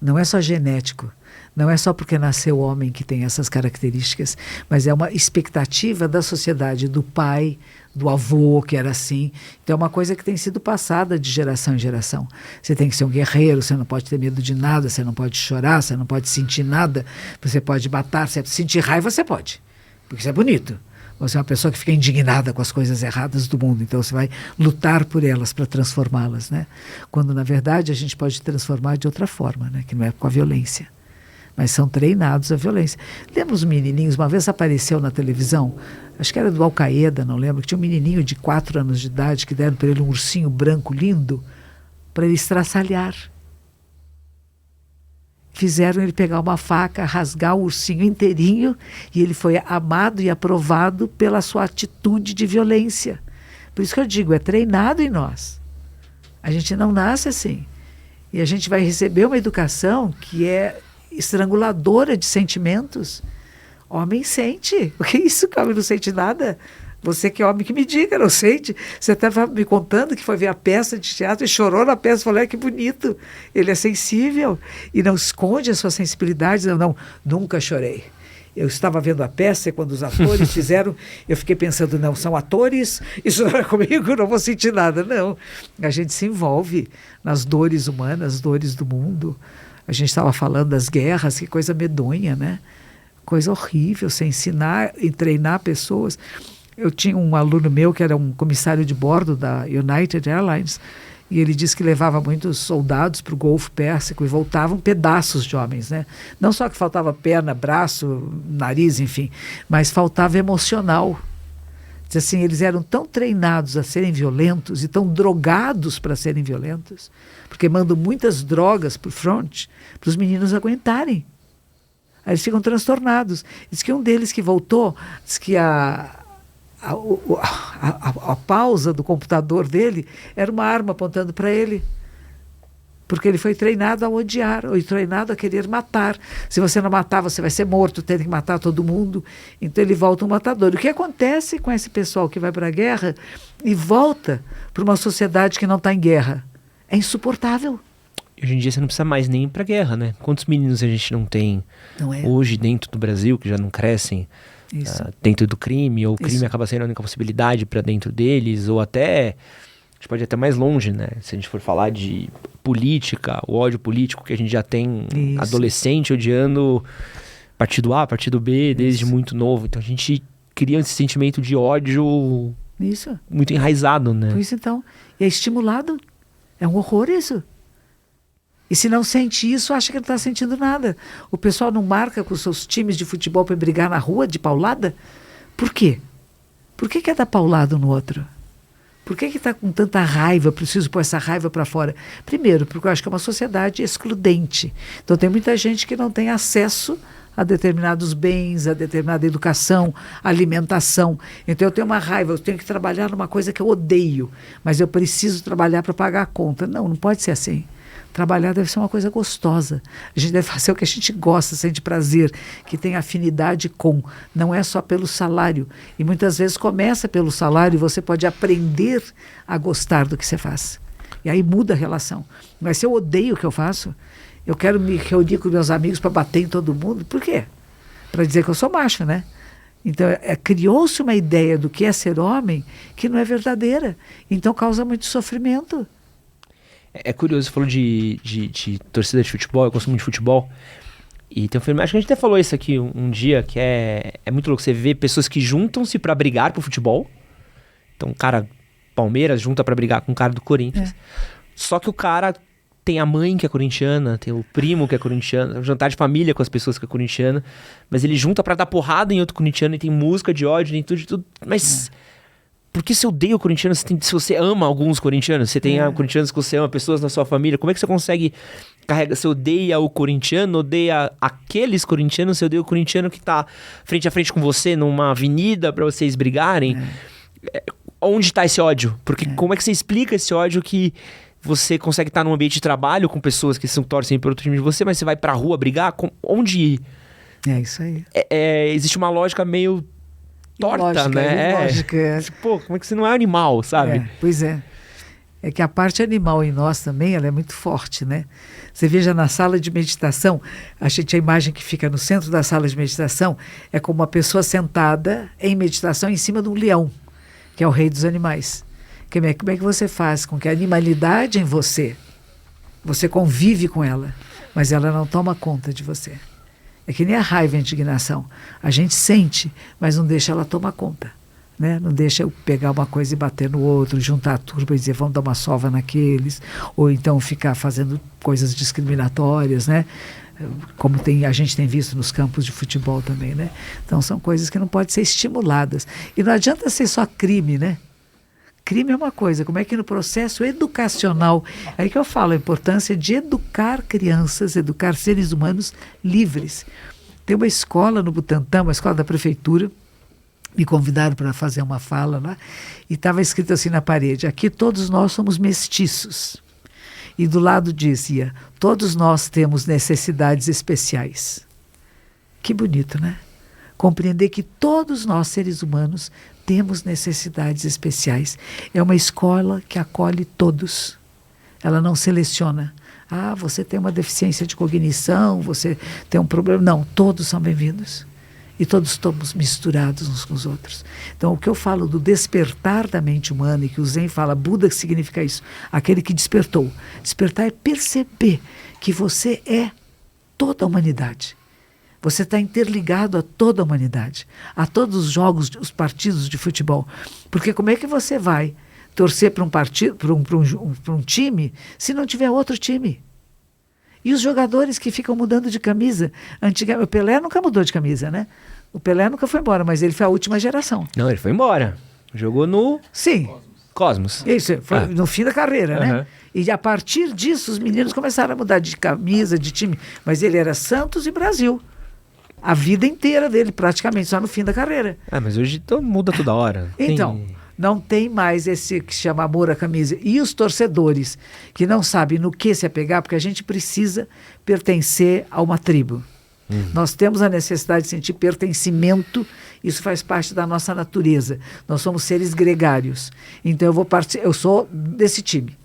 Não é só genético. Não é só porque nasceu homem que tem essas características, mas é uma expectativa da sociedade, do pai, do avô, que era assim. Então é uma coisa que tem sido passada de geração em geração. Você tem que ser um guerreiro, você não pode ter medo de nada, você não pode chorar, você não pode sentir nada, você pode matar, você sentir raiva, você pode, porque isso é bonito. Você é uma pessoa que fica indignada com as coisas erradas do mundo, então você vai lutar por elas para transformá-las, né? Quando na verdade a gente pode transformar de outra forma, né? Que não é com a violência. Mas são treinados à violência. Lembra os menininhos? Uma vez apareceu na televisão, acho que era do Al-Qaeda, não lembro, que tinha um menininho de 4 anos de idade que deram para ele um ursinho branco lindo para ele estraçalhar. Fizeram ele pegar uma faca, rasgar o ursinho inteirinho e ele foi amado e aprovado pela sua atitude de violência. Por isso que eu digo, é treinado em nós. A gente não nasce assim. E a gente vai receber uma educação que é estranguladora de sentimentos. Homem sente. O que é isso, homem não sente nada? Você que é homem, que me diga, não sente? Você estava me contando que foi ver a peça de teatro e chorou na peça. Falei, que bonito. Ele é sensível e não esconde as suas sensibilidades. Não, nunca chorei. Eu estava vendo a peça e quando os atores fizeram, eu fiquei pensando, não, são atores, isso não é comigo, não vou sentir nada. Não, a gente se envolve nas dores humanas, dores do mundo. A gente estava falando das guerras, que coisa medonha, né? Coisa horrível, você ensinar e treinar pessoas. Eu tinha um aluno meu que era um comissário de bordo da United Airlines, e ele disse que levava muitos soldados para o Golfo Pérsico e voltavam pedaços de homens, né? Não só que faltava perna, braço, nariz, enfim, mas faltava emocional. Diz assim, eles eram tão treinados a serem violentos e tão drogados para serem violentos, porque mandam muitas drogas para o front, para os meninos aguentarem. Aí eles ficam transtornados. Diz que um deles que voltou, diz que a pausa do computador dele era uma arma apontando para ele. Porque ele foi treinado a odiar, ou treinado a querer matar. Se você não matar, você vai ser morto, tem que matar todo mundo. Então ele volta um matador. O que acontece com esse pessoal que vai para a guerra e volta para uma sociedade que não está em guerra? É insuportável. Hoje em dia você não precisa mais nem ir pra guerra, né? Quantos meninos a gente não tem hoje dentro do Brasil que já não crescem dentro do crime, ou o crime acaba sendo a única possibilidade para dentro deles, ou até, a gente pode ir até mais longe, né? Se a gente for falar de política, o ódio político que a gente já tem adolescente odiando partido A, partido B, desde muito novo. Então a gente cria esse sentimento de ódio muito enraizado, né? Pois então, e é estimulado. É um horror isso. E se não sente isso, acha que não está sentindo nada. O pessoal não marca com os seus times de futebol para brigar na rua de paulada? Por quê? Por que quer dar paulada no outro? Por que está com tanta raiva? Preciso pôr essa raiva para fora. Primeiro, porque eu acho que é uma sociedade excludente. Então tem muita gente que não tem acesso a determinados bens, a determinada educação, alimentação. Então eu tenho uma raiva, eu tenho que trabalhar numa coisa que eu odeio, mas eu preciso trabalhar para pagar a conta. Não, não pode ser assim. Trabalhar deve ser uma coisa gostosa. A gente deve fazer o que a gente gosta, sente prazer, que tem afinidade com. Não é só pelo salário. E muitas vezes começa pelo salário e você pode aprender a gostar do que você faz. E aí muda a relação. Mas se eu odeio o que eu faço, eu quero me reunir com meus amigos para bater em todo mundo. Por quê? Para dizer que eu sou macho, né? Então criou-se uma ideia do que é ser homem que não é verdadeira. Então causa muito sofrimento. É curioso, você falou de torcida de futebol, eu gosto muito de futebol. E tem um filme, acho que a gente até falou isso aqui um dia, que é muito louco. Você vê pessoas que juntam-se pra brigar pro futebol. Então, um cara Palmeiras junta pra brigar com um cara do Corinthians. Só que o cara tem a mãe que é corintiana, tem o primo que é corintiano, tem um jantar de família com as pessoas que é corintiana. Mas ele junta pra dar porrada em outro corintiano e tem música de ódio, tem tudo de tudo. Mas... Por que você odeia o corintiano se você ama alguns corintianos? Você tem corintianos que você ama, pessoas na sua família. Como é que você consegue carregar? Você odeia o corintiano, odeia aqueles corintianos, você odeia o corintiano que tá frente a frente com você numa avenida pra vocês brigarem. Onde está esse ódio? Porque como é que você explica esse ódio que você consegue estar num ambiente de trabalho com pessoas que torcem por outro time de você, mas você vai pra rua brigar? Onde ir? É isso aí. Existe uma lógica meio... torta, lógica, né? Lógica. Pô, como é que você não é animal, sabe? Pois é. É que a parte animal em nós também, ela é muito forte, né? Você veja na sala de meditação, a imagem que fica no centro da sala de meditação é como uma pessoa sentada em meditação em cima de um leão, que é o rei dos animais. Como é que você faz com que a animalidade em você convive com ela, mas ela não toma conta de você? É que nem a raiva e a indignação. A gente sente, mas não deixa ela tomar conta. Né? Não deixa eu pegar uma coisa e bater no outro, juntar a turba e dizer vamos dar uma sova naqueles, ou então ficar fazendo coisas discriminatórias, né? Como a gente tem visto nos campos de futebol também. Né? Então são coisas que não podem ser estimuladas. E não adianta ser só crime, né? Crime é uma coisa, como é que no processo educacional, é aí que eu falo a importância de educar crianças, educar seres humanos livres. Tem uma escola no Butantã, uma escola da prefeitura, Me convidaram para fazer uma fala lá e estava escrito assim na parede: aqui todos nós somos mestiços. E do lado dizia: todos nós temos necessidades especiais. Que bonito, né? Compreender que todos nós, seres humanos, temos necessidades especiais. É uma escola que acolhe todos. Ela não seleciona. Ah, você tem uma deficiência de cognição, você tem um problema. Não, todos são bem-vindos. E todos estamos misturados uns com os outros. Então, o que eu falo do despertar da mente humana, e que o Zen fala, Buda, que significa isso? Aquele que despertou. Despertar é perceber que você é toda a humanidade. Você está interligado a toda a humanidade, a todos os jogos, os partidos de futebol. Porque como é que você vai torcer para um partido, para um time, se não tiver outro time? E os jogadores que ficam mudando de camisa. O Pelé nunca mudou de camisa, né? O Pelé nunca foi embora, mas ele foi a última geração. Não, ele foi embora. Jogou no... Sim. Cosmos. Isso, foi no fim da carreira, né? Uhum. E a partir disso, os meninos começaram a mudar de camisa, de time. Mas ele era Santos e Brasil. A vida inteira dele, praticamente, só no fim da carreira. Mas hoje muda toda hora. Então, não tem mais esse que se chama amor à camisa. E os torcedores que não sabem no que se apegar, porque a gente precisa pertencer a uma tribo. Nós temos a necessidade de sentir pertencimento, isso faz parte da nossa natureza. Nós somos seres gregários. Então eu sou desse time.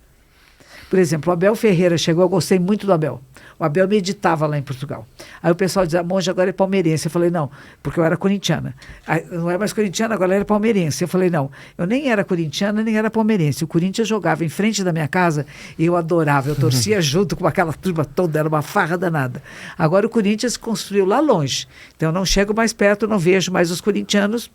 Por exemplo, o Abel Ferreira chegou, eu gostei muito do Abel. O Abel meditava lá em Portugal. Aí o pessoal dizia, monge, agora é palmeirense. Eu falei, não, porque eu era corintiana. Aí, não é mais corintiana, agora era palmeirense. Eu falei, não, eu nem era corintiana, nem era palmeirense. O Corinthians jogava em frente da minha casa e eu adorava. Eu torcia junto com aquela turma toda, era uma farra danada. Agora o Corinthians se construiu lá longe. Então eu não chego mais perto, não vejo mais os corintianos.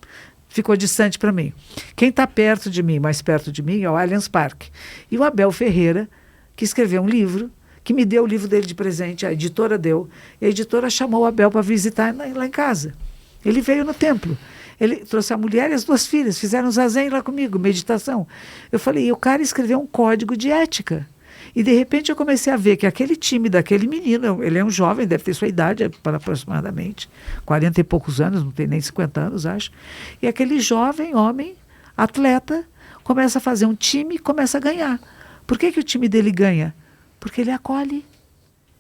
Ficou distante para mim. Quem está perto de mim, mais perto de mim, é o Allianz Parque. E o Abel Ferreira, que escreveu um livro, que me deu o livro dele de presente, a editora deu, e a editora chamou o Abel para visitar lá em casa. Ele veio no templo, ele trouxe a mulher e as 2 filhas, fizeram zazen lá comigo, meditação. Eu falei, e o cara escreveu um código de ética. E de repente eu comecei a ver que aquele time daquele menino, ele é um jovem, deve ter sua idade, para aproximadamente 40 e poucos anos, não tem nem 50 anos, acho. E aquele jovem homem, atleta, começa a fazer um time e começa a ganhar. Por que o time dele ganha? Porque ele acolhe,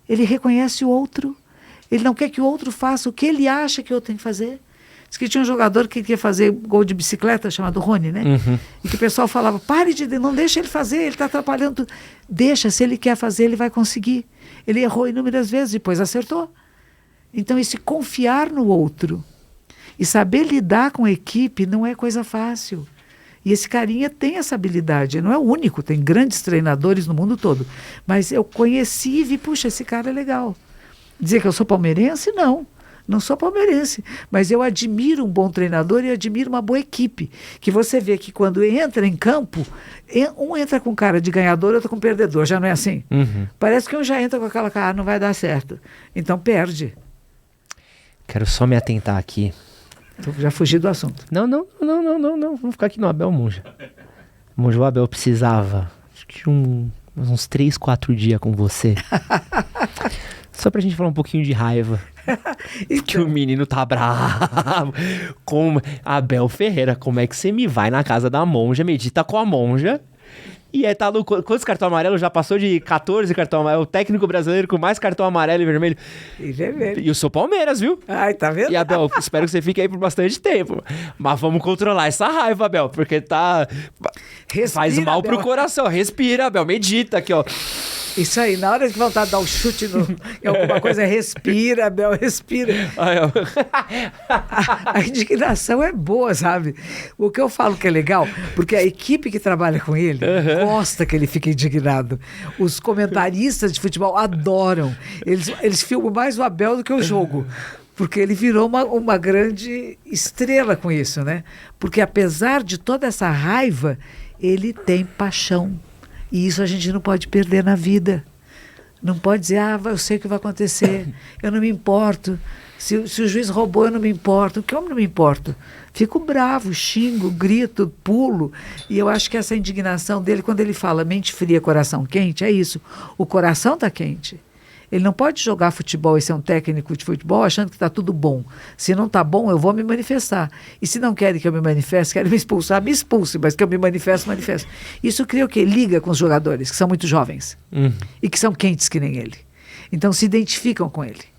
ele reconhece o outro, ele não quer que o outro faça o que ele acha que o outro tem que fazer. Diz que tinha um jogador que queria fazer gol de bicicleta, chamado Rony, né? Uhum. E que o pessoal falava, não deixa ele fazer, ele está atrapalhando tudo. Deixa, se ele quer fazer, ele vai conseguir. Ele errou inúmeras vezes, depois acertou. Então, esse confiar no outro e saber lidar com a equipe não é coisa fácil. E esse carinha tem essa habilidade, não é o único, tem grandes treinadores no mundo todo. Mas eu conheci e vi, puxa, esse cara é legal. Dizer que eu sou palmeirense? Não sou palmeirense. Mas eu admiro um bom treinador e admiro uma boa equipe. Que você vê que quando entra em campo, um entra com cara de ganhador, outro com perdedor, já não é assim? Uhum. Parece que um já entra com aquela cara, não vai dar certo. Então perde. Quero só me atentar aqui. Já fugi do assunto. Não. Vamos ficar aqui no Abel Monja. Monja, o Abel precisava de uns 3, 4 dias com você. Só pra gente falar um pouquinho de raiva. Então... Que o menino tá bravo. Abel Ferreira, como é que você me vai na casa da monja, medita com a monja? E tá no... Quantos cartão amarelo? Já passou de 14 cartão amarelo. O técnico brasileiro com mais cartão amarelo e vermelho. E vermelho. E eu sou Palmeiras, viu? Ai, tá vendo? E Abel, espero que você fique aí por bastante tempo. Mas vamos controlar essa raiva, Abel. Porque tá... Respira, faz mal Abel. Pro coração. Respira, Abel. Medita aqui, ó. Isso aí, na hora de voltar a dar um chute em alguma coisa, respira, Abel, respira. A indignação é boa, sabe? O que eu falo que é legal, porque a equipe que trabalha com ele gosta que ele fique indignado. Os comentaristas de futebol adoram. Eles filmam mais o Abel do que o jogo. Porque ele virou uma grande estrela com isso, né? Porque apesar de toda essa raiva, ele tem paixão. E isso a gente não pode perder na vida. Não pode dizer, eu sei o que vai acontecer, eu não me importo. Se o juiz roubou, eu não me importo. Como não me importo? Fico bravo, xingo, grito, pulo. E eu acho que essa indignação dele, quando ele fala mente fria, coração quente, é isso. O coração está quente. Ele não pode jogar futebol e ser um técnico de futebol achando que está tudo bom. Se não está bom, eu vou me manifestar. E se não querem que eu me manifeste, querem me expulsar, me expulse, mas que eu me manifeste. Isso cria o quê? Liga com os jogadores, que são muito jovens e que são quentes que nem ele. Então se identificam com ele.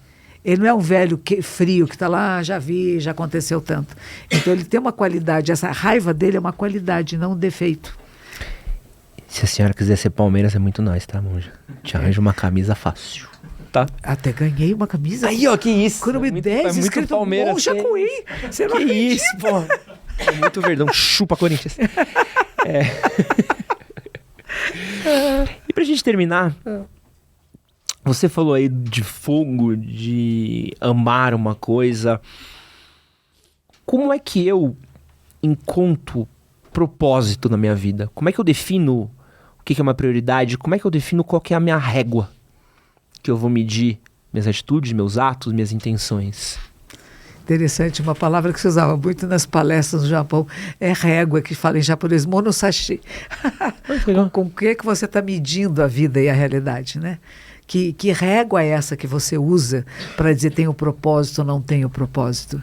Ele não é um velho frio que está lá, já vi, já aconteceu tanto. Então ele tem uma qualidade, essa raiva dele é uma qualidade, não um defeito. Se a senhora quiser ser Palmeiras, é muito nós, tá, monja? Te arranjo uma camisa fácil, tá? Até ganhei uma camisa. Aí, ó, que isso. Quando me desse, escrito Palmeiras, Monja Coen. Você não acredita? Isso, pô. É muito verdão. Chupa, Corinthians. E pra gente terminar, você falou aí de fogo, de amar uma coisa. Como é que eu encontro propósito na minha vida? Como é que eu defino o que é uma prioridade? Como é que eu defino qual que é a minha régua que eu vou medir minhas atitudes, meus atos, minhas intenções? Interessante, uma palavra que se usava muito nas palestras no Japão é régua, que fala em japonês, monosashi. Com o que você está medindo a vida e a realidade, né? Que régua é essa que você usa para dizer tenho propósito ou não tenho propósito?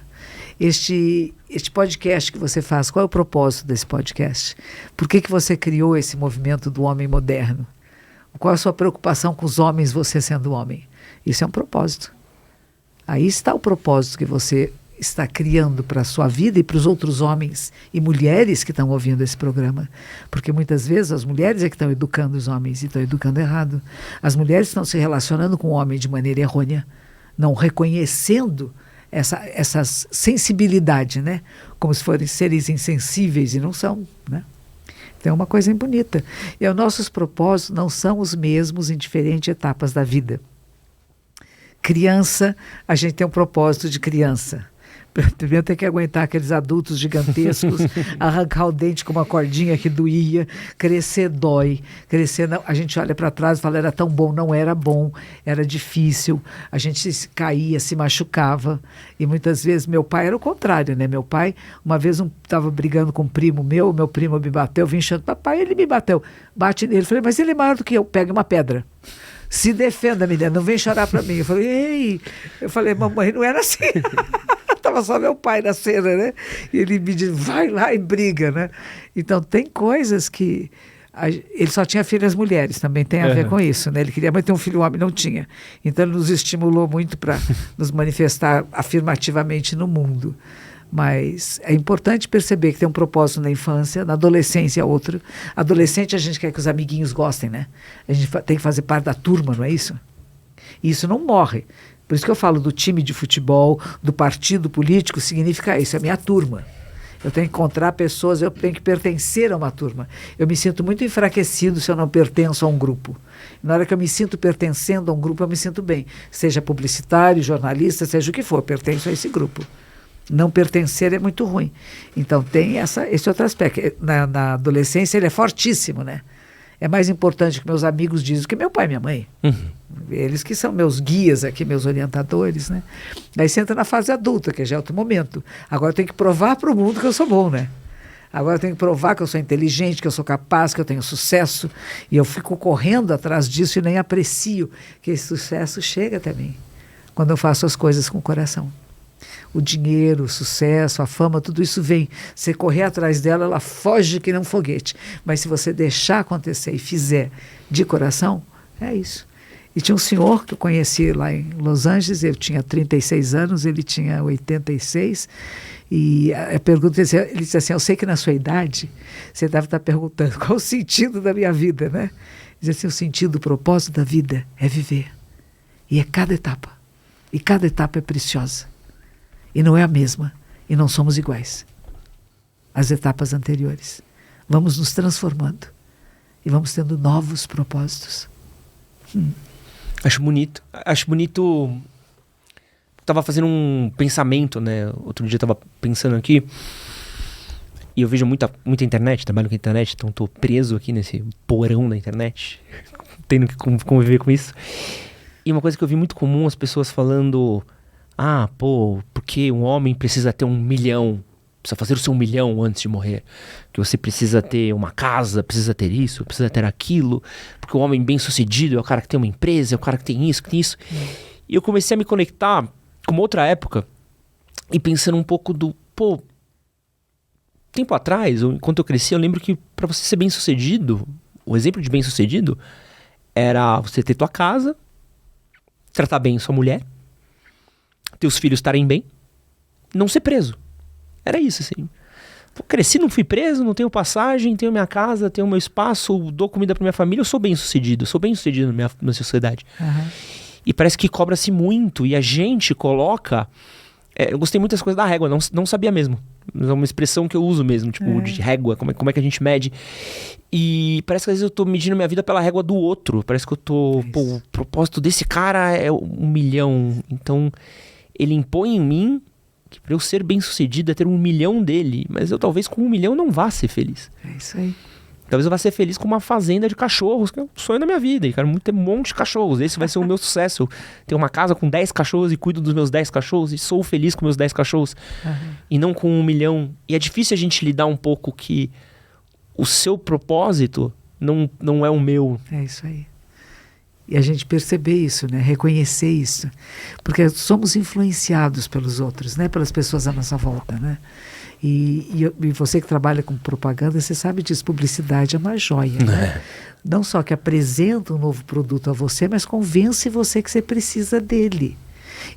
Este podcast que você faz, qual é o propósito desse podcast? Por que você criou esse movimento do homem moderno? Qual é a sua preocupação com os homens, você sendo homem? Isso é um propósito. Aí está o propósito que você está criando para a sua vida e para os outros homens e mulheres que estão ouvindo esse programa. Porque muitas vezes as mulheres é que estão educando os homens e estão educando errado. As mulheres estão se relacionando com o homem de maneira errônea, não reconhecendo essa sensibilidade, né? Como se forem seres insensíveis e não são, né? Então é uma coisa bonita. E os nossos propósitos não são os mesmos em diferentes etapas da vida. Criança, a gente tem um propósito de criança. Primeiro tem que aguentar aqueles adultos gigantescos, arrancar o dente com uma cordinha que doía, crescer dói, crescer não, a gente olha para trás e fala, era tão bom, não era bom, era difícil, a gente caía, se machucava, e muitas vezes meu pai era o contrário, né? Meu pai, uma vez estava brigando com um primo meu primo me bateu, eu vim enchendo, papai, ele me bateu, bate nele, falei, mas ele é maior do que eu, pega uma pedra. Se defenda, menina, não vem chorar para mim. Eu falei, ei, mamãe, não era assim. Estava só meu pai na cena, né? E ele me diz, vai lá e briga, né? Então, tem coisas que... ele só tinha filhas mulheres, também tem a ver com isso, né? Ele queria muito ter um filho homem, não tinha. Então, ele nos estimulou muito para nos manifestar afirmativamente no mundo. Mas é importante perceber que tem um propósito na infância, na adolescência é outro. Adolescente a gente quer que os amiguinhos gostem, né? A gente tem que fazer parte da turma, não é isso? E isso não morre. Por isso que eu falo do time de futebol, do partido político, significa isso, é a minha turma. Eu tenho que encontrar pessoas, eu tenho que pertencer a uma turma. Eu me sinto muito enfraquecido se eu não pertenço a um grupo. Na hora que eu me sinto pertencendo a um grupo, eu me sinto bem. Seja publicitário, jornalista, seja o que for, eu pertenço a esse grupo. Não pertencer é muito ruim. Então tem esse outro aspecto. Na adolescência ele é fortíssimo, né? É mais importante que meus amigos dizem que meu pai e minha mãe. Eles que são meus guias aqui, meus orientadores, né? Daí você entra na fase adulta, que já é outro momento. Agora eu tenho que provar para o mundo que eu sou bom, né? Agora eu tenho que provar que eu sou inteligente, que eu sou capaz, que eu tenho sucesso. E eu fico correndo atrás disso e nem aprecio que esse sucesso chega até mim. Quando eu faço as coisas com o coração. O dinheiro, o sucesso, a fama, tudo isso vem. Você correr atrás dela, ela foge que nem um foguete. Mas se você deixar acontecer e fizer de coração, é isso. E tinha um senhor que eu conheci lá em Los Angeles, eu tinha 36 anos, ele tinha 86, e a pergunta, ele disse assim, eu sei que na sua idade, você deve estar perguntando qual o sentido da minha vida, né? Diz assim, o sentido, o propósito da vida é viver. E é cada etapa. E cada etapa é preciosa. E não é a mesma, e não somos iguais às etapas anteriores. Vamos nos transformando e vamos tendo novos propósitos. Acho bonito. Tava fazendo um pensamento, né? Outro dia eu tava pensando aqui, e eu vejo muita internet, trabalho com internet, então tô preso aqui nesse porão da internet, tendo que conviver com isso. E uma coisa que eu vi muito comum, as pessoas falando... porque um homem precisa ter 1 milhão precisa fazer o seu 1 milhão antes de morrer, que você precisa ter uma casa, precisa ter isso, precisa ter aquilo, porque o homem bem-sucedido é o cara que tem uma empresa, é o cara que tem isso, que tem isso. E eu comecei a me conectar com uma outra época e pensando um pouco do, tempo atrás, enquanto eu cresci, eu lembro que para você ser bem-sucedido, o exemplo de bem-sucedido era você ter tua casa, tratar bem sua mulher, teus filhos estarem bem, não ser preso. Era isso, assim. Eu cresci, não fui preso, não tenho passagem, tenho minha casa, tenho meu espaço, dou comida pra minha família, eu sou bem-sucedido na sociedade. Uhum. E parece que cobra-se muito, e a gente coloca... eu gostei muito das coisas da régua, não sabia mesmo. É uma expressão que eu uso mesmo, tipo, de régua, como é que a gente mede. E parece que às vezes eu tô medindo minha vida pela régua do outro. Parece que eu tô... o propósito desse cara é 1 milhão. Então, ele impõe em mim que pra eu ser bem-sucedido é ter 1 milhão dele. Mas eu talvez com 1 milhão não vá ser feliz. É isso aí. Talvez eu vá ser feliz com uma fazenda de cachorros, que é um sonho da minha vida. E quero muito ter um monte de cachorros. Esse vai ser o meu sucesso. Eu tenho uma casa com 10 cachorros e cuido dos meus 10 cachorros. E sou feliz com meus 10 cachorros. E não com 1 milhão. E é difícil a gente lidar um pouco que o seu propósito não é o meu. É isso aí. E a gente perceber isso, né? Reconhecer isso. Porque somos influenciados pelos outros, né? Pelas pessoas à nossa volta, né? E você que trabalha com propaganda, você sabe disso, publicidade é uma joia, né? Não só que apresenta um novo produto a você, mas convence você que você precisa dele.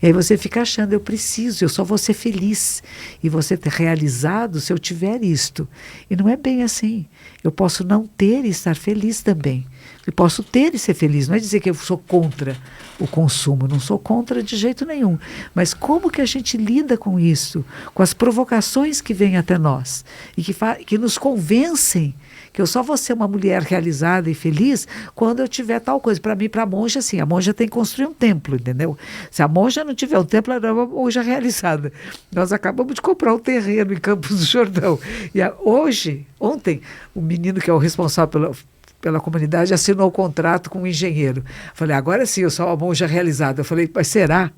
E aí você fica achando, eu só vou ser feliz. E você ter realizado se eu tiver isto. E não é bem assim. Eu posso não ter e estar feliz também. Eu posso ter e ser feliz. Não é dizer que eu sou contra o consumo. Não sou contra de jeito nenhum. Mas como que a gente lida com isso? Com as provocações que vêm até nós. E que nos convencem que eu só vou ser uma mulher realizada e feliz quando eu tiver tal coisa. Para mim, para a monja, assim, a monja tem que construir um templo, entendeu? Se a monja não tiver um templo, ela é uma monja realizada. Nós acabamos de comprar um terreno em Campos do Jordão. E ontem, o menino que é o responsável pela comunidade assinou o contrato com um engenheiro. Falei, agora sim, eu sou uma monja realizada. Eu falei, mas será?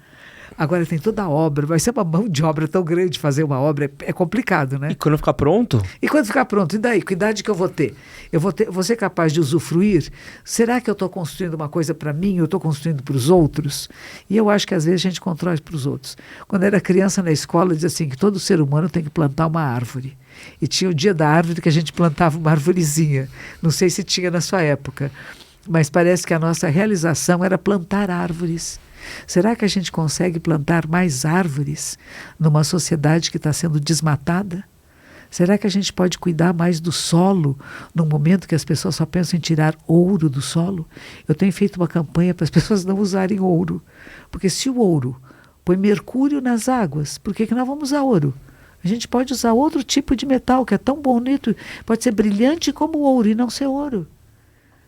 Agora tem toda a obra, vai ser uma mão de obra tão grande fazer uma obra, é complicado, né? E quando ficar pronto? E quando ficar pronto, e daí? Que idade que eu vou ter? Vou ser capaz de usufruir? Será que eu estou construindo uma coisa para mim, eu estou construindo para os outros? E eu acho que às vezes a gente constrói para os outros. Quando eu era criança na escola, dizia assim, que todo ser humano tem que plantar uma árvore. E tinha o dia da árvore que a gente plantava uma arvorezinha. Não sei se tinha na sua época, mas parece que a nossa realização era plantar árvores. Será que a gente consegue plantar mais árvores numa sociedade que está sendo desmatada? Será que a gente pode cuidar mais do solo num momento que as pessoas só pensam em tirar ouro do solo? Eu tenho feito uma campanha para as pessoas não usarem ouro. Porque se o ouro põe mercúrio nas águas, por que nós vamos usar ouro? A gente pode usar outro tipo de metal que é tão bonito, pode ser brilhante como ouro e não ser ouro.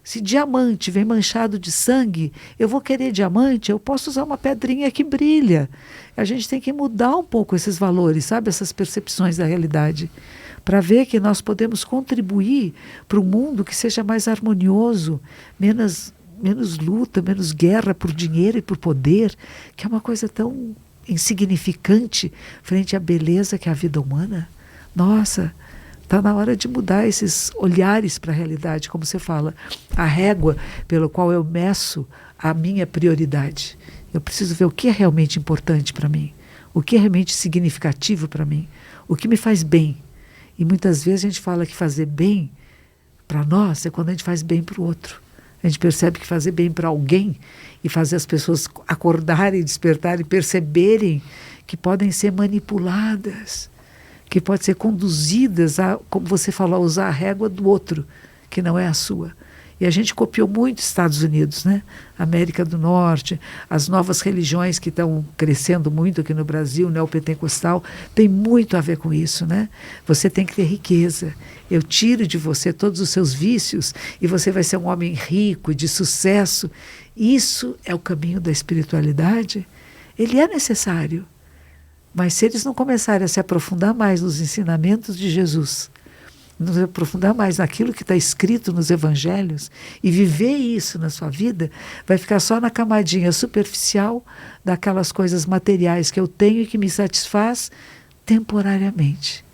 Se diamante vem manchado de sangue, eu vou querer diamante, eu posso usar uma pedrinha que brilha. A gente tem que mudar um pouco esses valores, sabe? Essas percepções da realidade, para ver que nós podemos contribuir para um mundo que seja mais harmonioso, menos luta, menos guerra por dinheiro e por poder, que é uma coisa tão insignificante frente à beleza que é a vida humana. Nossa, está na hora de mudar esses olhares para a realidade, como você fala. A régua pelo qual eu meço a minha prioridade. Eu preciso ver o que é realmente importante para mim, o que é realmente significativo para mim, o que me faz bem. E muitas vezes a gente fala que fazer bem para nós é quando a gente faz bem para o outro. A gente percebe que fazer bem para alguém e fazer as pessoas acordarem, despertarem, perceberem que podem ser manipuladas, que podem ser conduzidas a, como você falou, a usar a régua do outro, que não é a sua. E a gente copiou muito Estados Unidos, né? América do Norte, as novas religiões que estão crescendo muito aqui no Brasil, neopentecostal, tem muito a ver com isso, né? Você tem que ter riqueza. Eu tiro de você todos os seus vícios e você vai ser um homem rico, de sucesso. Isso é o caminho da espiritualidade? Ele é necessário. Mas se eles não começarem a se aprofundar mais nos ensinamentos de Jesus, nos aprofundar mais naquilo que está escrito nos evangelhos e viver isso na sua vida, vai ficar só na camadinha superficial daquelas coisas materiais que eu tenho e que me satisfaz temporariamente.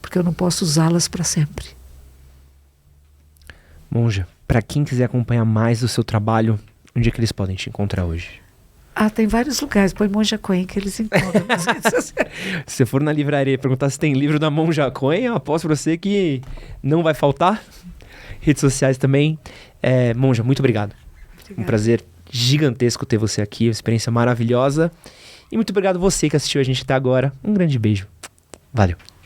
porque eu não posso usá-las para sempre. Monja, para quem quiser acompanhar mais do seu trabalho, onde é que eles podem te encontrar hoje? Tem vários lugares. Põe Monja Coen que eles encontram nas redes sociais. Se você for na livraria e perguntar se tem livro da Monja Coen, eu aposto pra você que não vai faltar. Redes sociais também. Monja, muito obrigado. Obrigada. Um prazer gigantesco ter você aqui, uma experiência maravilhosa. E muito obrigado você que assistiu a gente até agora. Um grande beijo. Valeu.